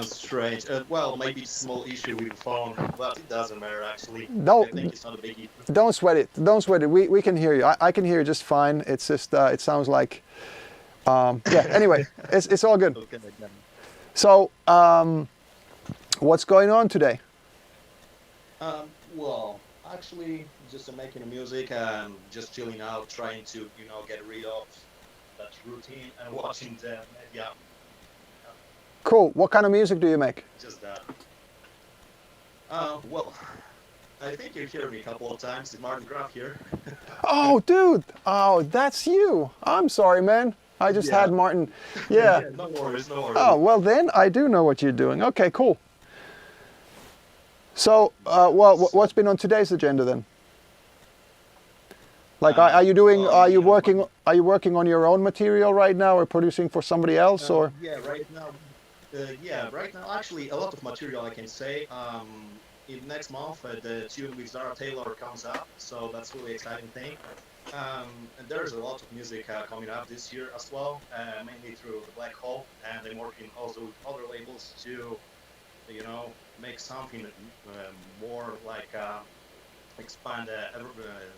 Strange. Well, maybe it's a small issue with the phone, but it doesn't matter actually. No, I think it's not a big issue. Don't sweat it. Don't sweat it. We can hear you. I can hear you just fine. It's just, it sounds like, yeah, anyway, it's all good. Okay, so, what's going on today? Well, actually, just making music and just chilling out, trying to, get rid of that routine and watching the media. Cool. What kind of music do you make? Just that. Well, I think you've heard me a couple of times. It's Martin Graff here. Oh, dude. Oh, that's you. I'm sorry, man. I just Yeah. had Martin. Yeah. No worries, no worries. Oh, well then I do know what you're doing. Okay, cool. So, well, what's been on today's agenda then? Like, are you doing? well, Are you yeah, working? Are you working on your own material right now, or producing for somebody else, or? Yeah, right now. Right now, actually, a lot of material I can say. In next month, the tune with Zara Taylor comes up, so that's really exciting thing. And there's a lot of music coming up this year as well, mainly through the Black Hole, and I'm working also with other labels to, make something more like expand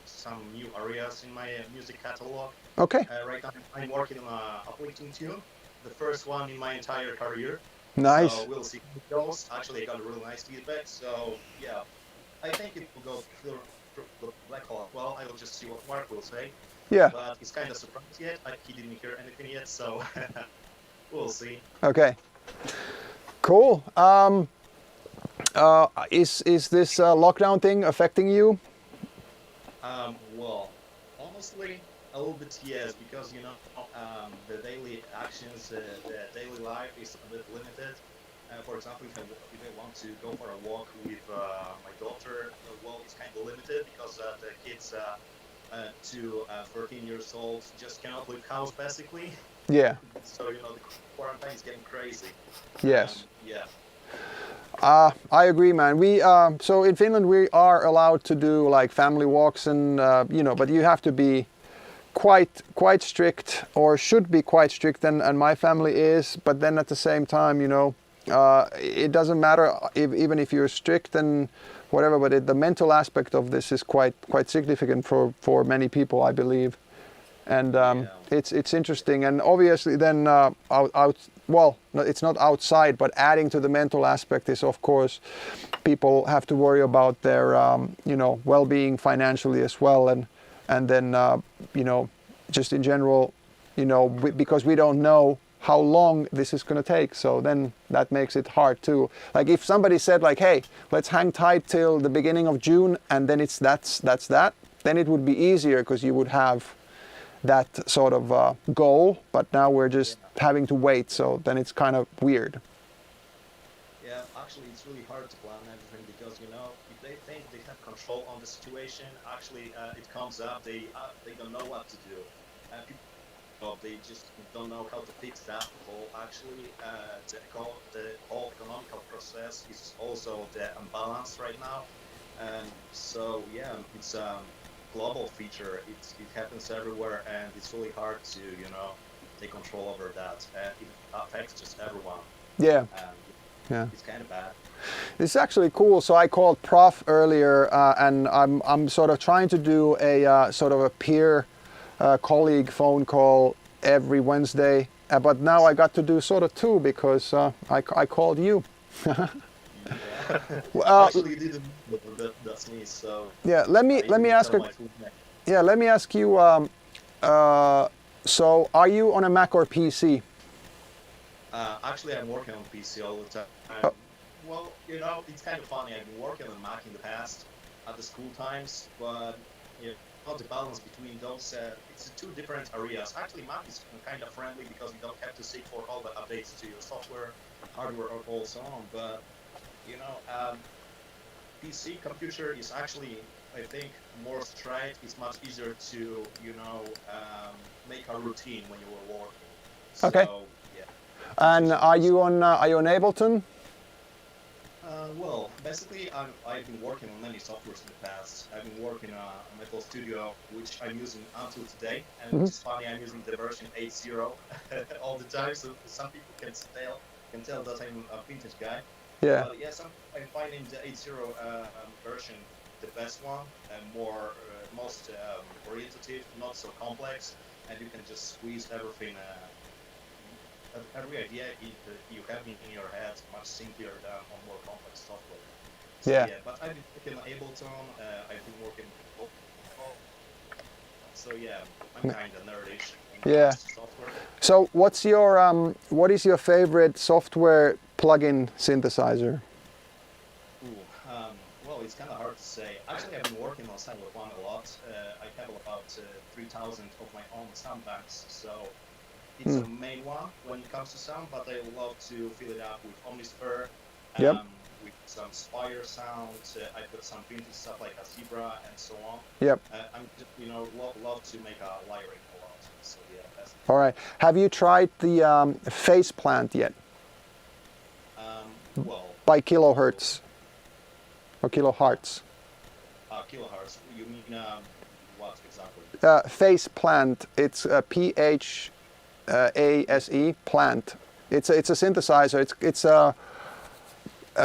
some new areas in my music catalog. Okay. Right now, I'm working on a uplifting tune, the first one in my entire career. Nice. So we'll see how it goes. Actually, I got really nice feedback. So yeah, I think it will go through the Black Hole as well. I will just see what Mark will say. Yeah. But he's kind of surprised yet. He didn't hear anything yet, so we'll see. Okay. Cool. Is this lockdown thing affecting you? Well, honestly, a little bit yes, because the daily actions, the daily life is a bit limited. For example, if I want to go for a walk with my daughter, well, it's kind of limited because the kids to 13 years old just cannot leave house basically. Yeah. So the quarantine is getting crazy. Yes. Yeah. I agree, man. We so in Finland we are allowed to do like family walks and but you have to be quite strict, or should be quite strict, and my family is. But then at the same time, it doesn't matter even if you're strict and whatever. But the mental aspect of this is quite significant for many people, I believe. And it's interesting, and obviously then well, no, it's not outside, but adding to the mental aspect is, of course, people have to worry about their well-being financially as well, and then just in general, because we don't know how long this is going to take, so then that makes it hard too. Like if somebody said like, hey, let's hang tight till the beginning of June, and then that's that, then it would be easier because you would have that sort of goal, but now we're just having to wait, so then it's kind of weird. Yeah, actually it's really hard to plan everything because if they think they have control on the situation, actually it comes up, they don't know what to do. They just don't know how to fix that. Well, actually the whole economical process is also the imbalance right now, and so yeah, it's global feature. It happens everywhere, and it's really hard to take control over that, and it affects just everyone. Yeah. Yeah. It's kind of bad. It's actually cool. So I called Prof earlier, and I'm sort of trying to do a sort of a peer colleague phone call every Wednesday, but now I got to do sort of two because I called you. Actually, you didn't. That's me. So yeah, let me ask you. Yeah, let me ask you. So, are you on a Mac or PC? Actually, I'm working on PC all the time. Well, it's kind of funny. I've been working on Mac in the past at the school times, but the balance between those, it's two different areas. Actually, Mac is kind of friendly because you don't have to seek for all the updates to your software, hardware, or all so on. But PC computer is actually, I think, more straight. It's much easier to make a routine when you were working. Okay. So, yeah. And are you on Ableton? Well, basically, I've been working on many softwares in the past. I've been working on Metal Studio, which I'm using until today, and which is funny, I'm using the version 8.0 all the time, so some people can tell that I'm a vintage guy. Yeah. But yeah, I'm finding the 8.0 version the best one, and most orientative, not so complex, and you can just squeeze everything. Every idea you have in your head much simpler than on more complex software. So, yeah. But I've been working on Ableton. I've been working. So yeah, I'm kind of nerdish. Yeah. Software. So what is your favorite software plugin synthesizer? Well, it's kind of hard to say. Actually, I've been working on Silent One a lot. I have about 3,000 of my own sound banks, so It's a main one when it comes to sound, but I love to fill it up with Omnisphere, Yep. with some Spire sounds. I've got some vintage stuff like a Zebra and so on. Yep. I'm just, love to make a layering a lot. So yeah, that's All right. Have you tried the phase plant yet? well, By kilohertz or kilohertz? kilohertz. You mean what exactly? Phase plant. It's PHASE plant. It's a synthesizer. It's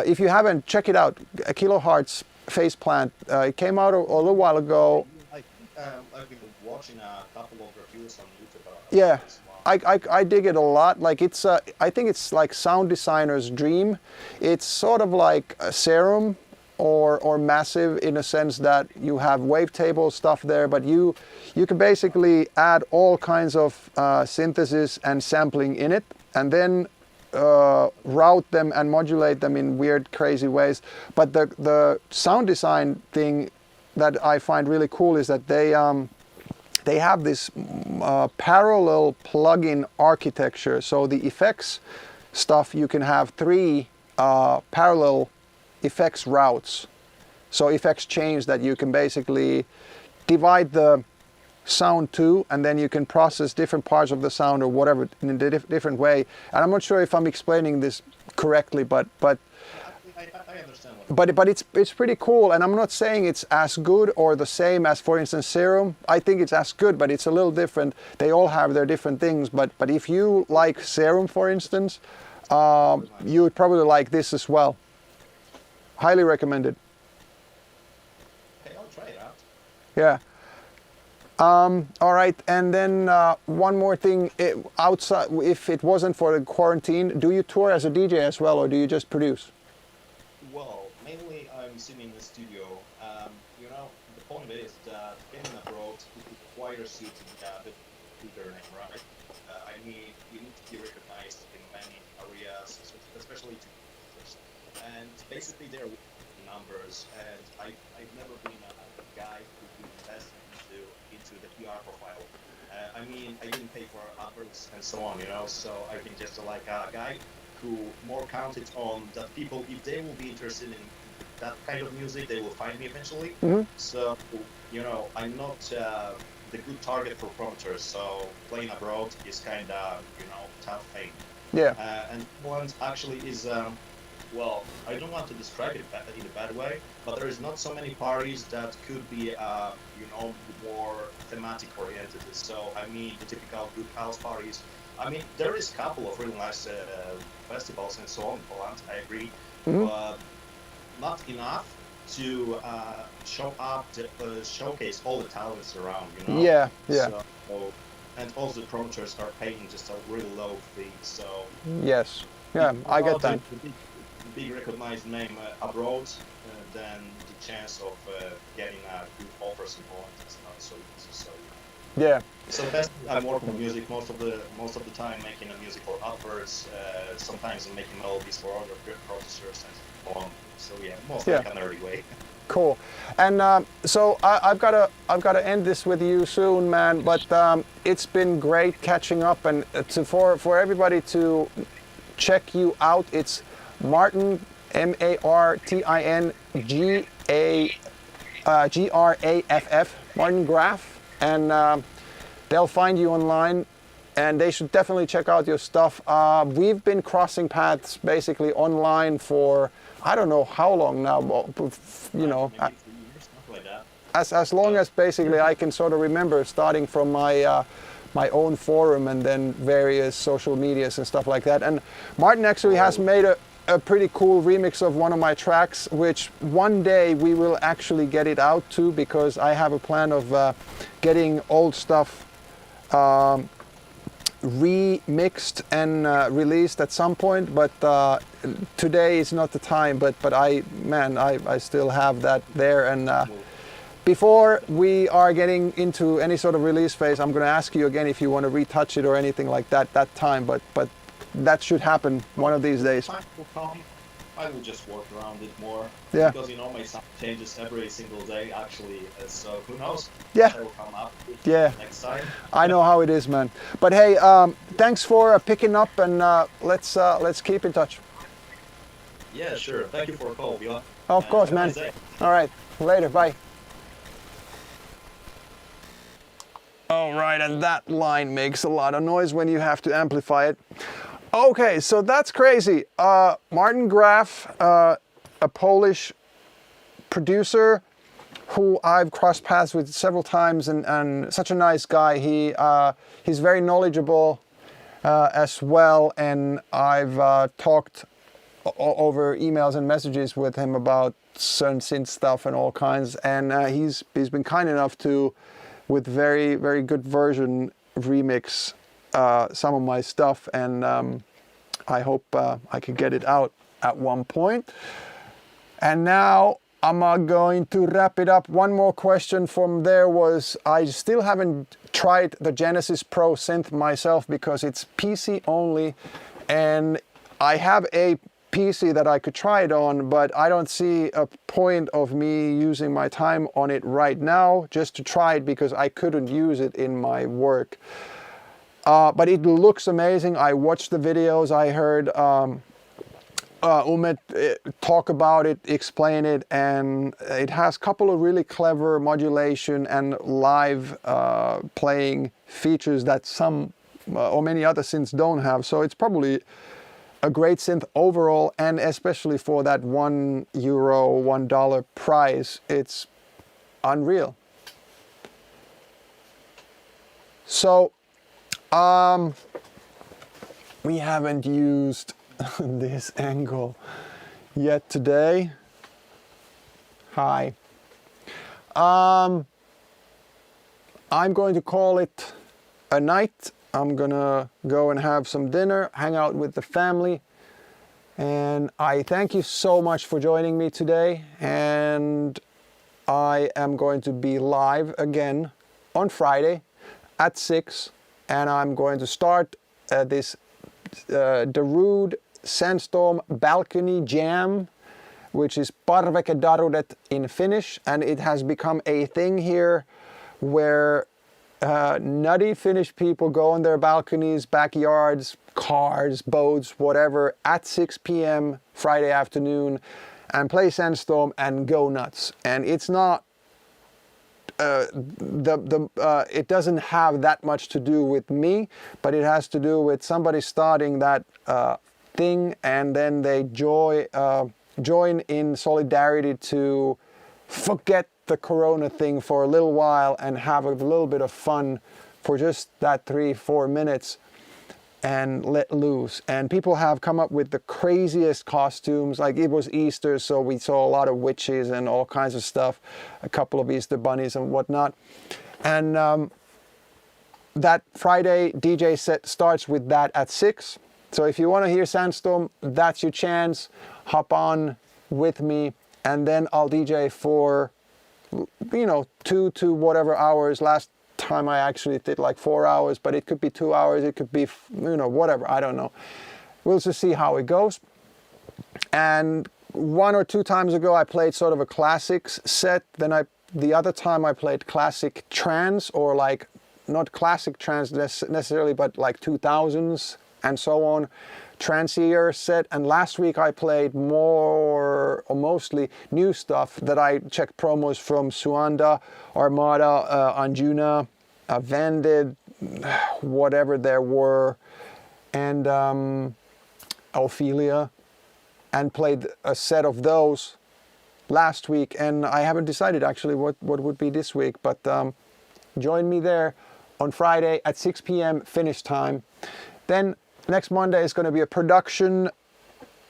if you haven't, check it out. A kilohertz phase plant. It came out a little while ago. I think I've been watching a couple of reviews on YouTube about Yeah. this one. I dig it a lot. Like it's I think it's like sound designer's dream. It's sort of like a Serum or Massive in a sense that you have wavetable stuff there, but you can basically add all kinds of synthesis and sampling in it, and then route them and modulate them in weird, crazy ways. But the sound design thing that I find really cool is that they have this parallel plugin architecture. So the effects stuff, you can have 3 parallel effects routes. So effects chains that you can basically divide the sound to, and then you can process different parts of the sound or whatever in a different way. And I'm not sure if I'm explaining this correctly, but I understand what but it's pretty cool, and I'm not saying it's as good or the same as, for instance, Serum. I think it's as good, but it's a little different. They all have their different things, but if you like Serum, for instance, you would probably like this as well. Highly recommended. Okay, I'll try it out. Yeah. All right, and then one more thing. Outside, if it wasn't for the quarantine, do you tour as a DJ as well, or do you just produce? Well, mainly I'm sitting in the studio. The point is that getting abroad requires you to have a bigger name, right? I mean, you need to be recognized in many areas, especially to first. And basically, there are numbers, and I've never been a guy who would invest into the PR profile. I mean, I didn't pay for adverts and so on, so I've been just like a guy who more counted on that people, if they will be interested in that kind of music, they will find me eventually. Mm-hmm. So, I'm not the good target for promoters, so playing abroad is kind of, tough thing. Yeah. And one actually is, well, I don't want to describe it in a bad way, but there is not so many parties that could be, more thematic oriented. So, I mean, the typical good house parties. I mean, there is a couple of really nice festivals and so on in Poland, I agree, but not enough to showcase all the talents around, Yeah. So, and also the promoters are paying just a really low fee, so... Yes. Yeah, I get that. The big recognized name abroad, then the chance of getting good offers in Poland is not so easy, so... Yeah. So I'm working on music most of the time, making a musical adverts. Sometimes I'm making melodies for other producers and so on. So yeah, mostly like a nerdy way. Cool. And so I've got to end this with you soon, man. But it's been great catching up, and for everybody to check you out. It's Martin, MartinGraff, Martin Graff, and they'll find you online, and they should definitely check out your stuff. We've been crossing paths basically online for I don't know how long now, as long as basically I can sort of remember, starting from my my own forum and then various social medias and stuff like that. And Martin actually has made a pretty cool remix of one of my tracks, which one day we will actually get it out to, because I have a plan of getting old stuff remixed and released at some point, but today is not the time. But I still have that there, and before we are getting into any sort of release phase, I'm going to ask you again if you want to retouch it or anything like that time, but that should happen one of these days. Time will come. I will just work around it more. Yeah. Because, you know, my sound changes every single day, actually. So who knows? Yeah. I will come up with Yeah. next time. I know how it is, man. But hey, thanks for picking up, and let's keep in touch. Yeah, sure. Thank you for the call, Vila. Of course, Have a man. nice day. All right. Later. Bye. All right, and that line makes a lot of noise when you have to amplify it. Okay, so that's crazy. Martin Graff, a Polish producer who I've crossed paths with several times, and such a nice guy. He's very knowledgeable as well, and I've talked over emails and messages with him about certain synth stuff and all kinds, and he's been kind enough to, with very, very good version, remix some of my stuff, and I hope I can get it out at one point. And now I'm going to wrap it up. One more question from there was, I still haven't tried the Genesis Pro synth myself because it's PC only, and I have a PC that I could try it on, but I don't see a point of me using my time on it right now just to try it because I couldn't use it in my work. But it looks amazing. I watched the videos. I heard Umet talk about it, explain it, and it has a couple of really clever modulation and live playing features that some or many other synths don't have. So it's probably a great synth overall, and especially for that €1, $1 price, it's unreal. So we haven't used this angle yet today. Hi. I'm going to call it a night. I'm gonna go and have some dinner, hang out with the family, and I thank you so much for joining me today, and I am going to be live again on Friday at 6, and I'm going to start this Darude Sandstorm Balcony Jam, which is Parveke Darudet in Finnish, and it has become a thing here where nutty Finnish people go on their balconies, backyards, cars, boats, whatever, at 6 p.m. Friday afternoon and play Sandstorm and go nuts. And it's not, it doesn't have that much to do with me, but it has to do with somebody starting that thing, and then they join in solidarity to forget the Corona thing for a little while and have a little bit of fun for just that 3-4 minutes and let loose. And people have come up with the craziest costumes. Like, it was Easter, so we saw a lot of witches and all kinds of stuff, a couple of Easter bunnies and whatnot. And that Friday DJ set starts with that at 6. So if you want to hear Sandstorm, that's your chance. Hop on with me, and then I'll DJ for 2 to whatever hours. Last time I actually did like 4 hours, but it could be 2 hours, it could be whatever, I don't know. We'll just see how it goes. And 1 or 2 times ago I played sort of a classics set. Then the other time I played classic trance, or like not classic trance necessarily, but like 2000s and so on, trancier set. And last week I played more or mostly new stuff that I checked promos from Suanda, Armada, Anjuna, Vanded, whatever there were, and Ophelia, and played a set of those last week. And I haven't decided actually what would be this week, but join me there on Friday at 6 p.m. Finnish time. Then next Monday is going to be a production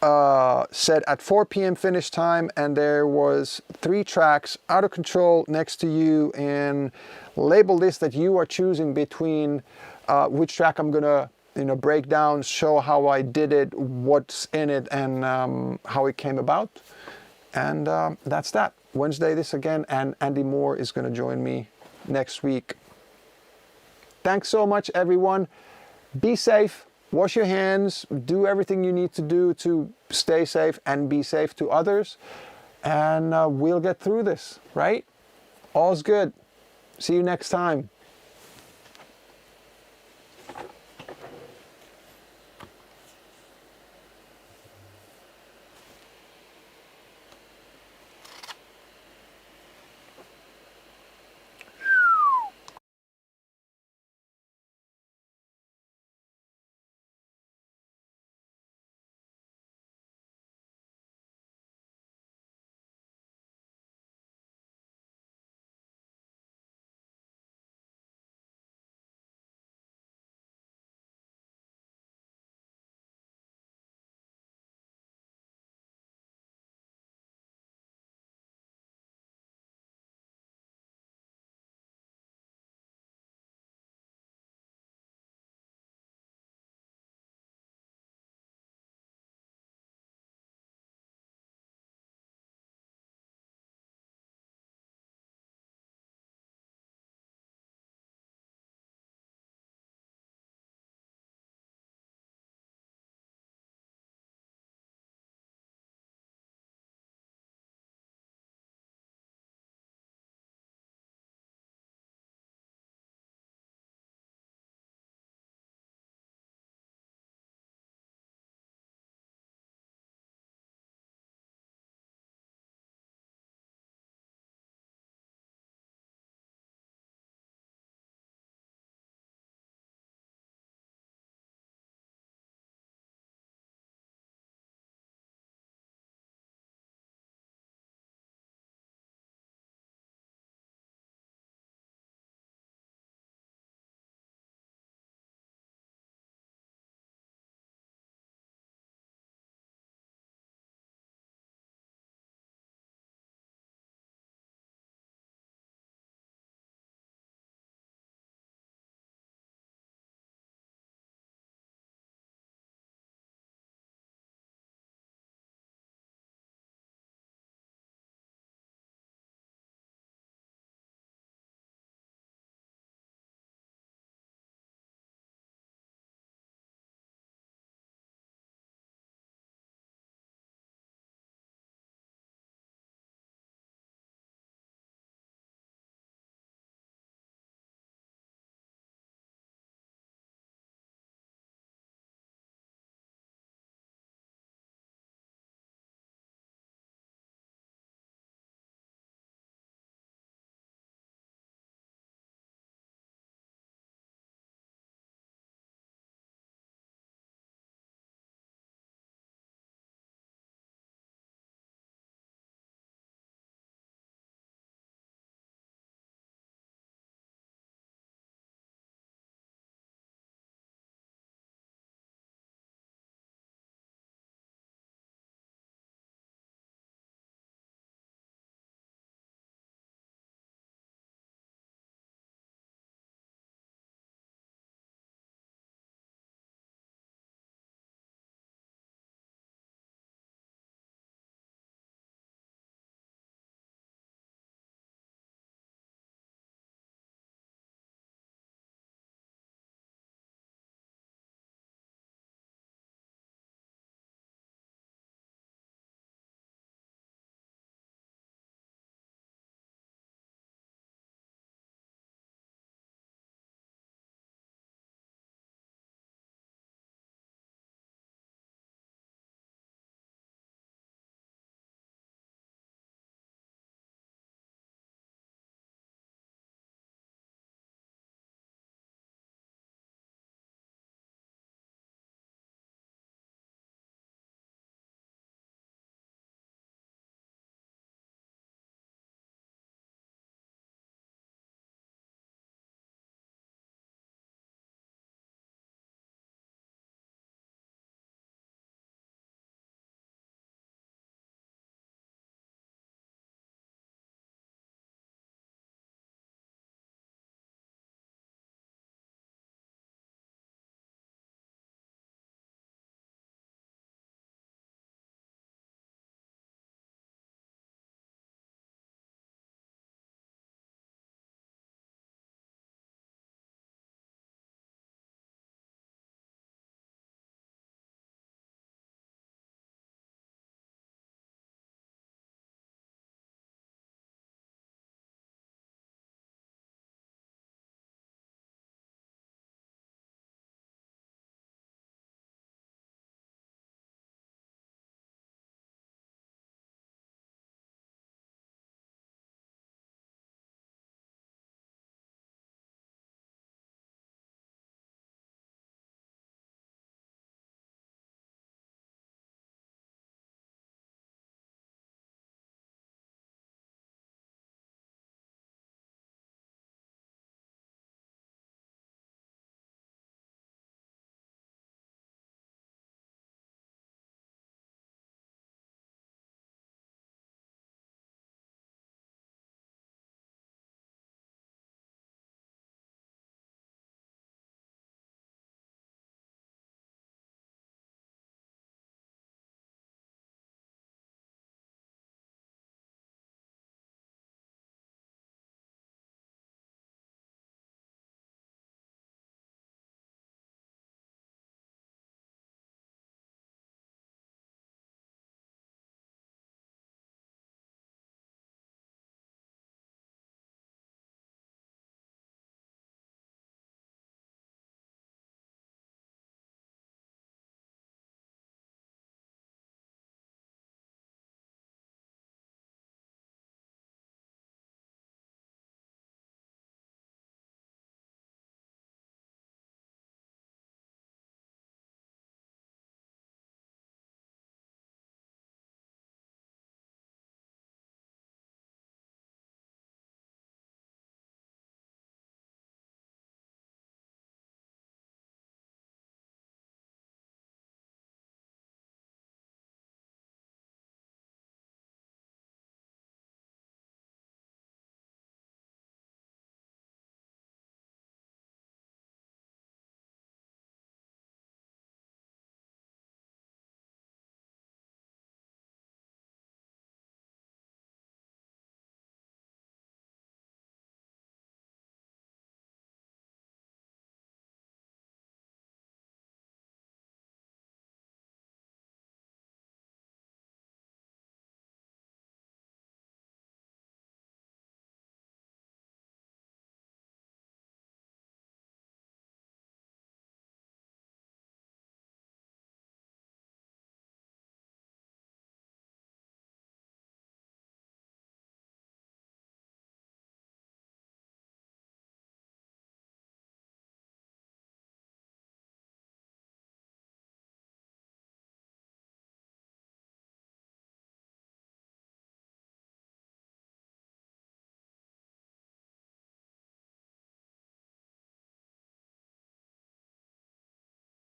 set at 4 p.m. Finnish time, and there was 3 tracks, Out of Control, Next to You, and label this that you are choosing between which track I'm going to break down, show how I did it, what's in it, and how it came about. And that's that. Wednesday this again, and Andy Moore is going to join me next week. Thanks so much, everyone. Be safe. wash your hands, do everything you need to do to stay safe and be safe to others, and we'll get through this, right? All's good. See you next time.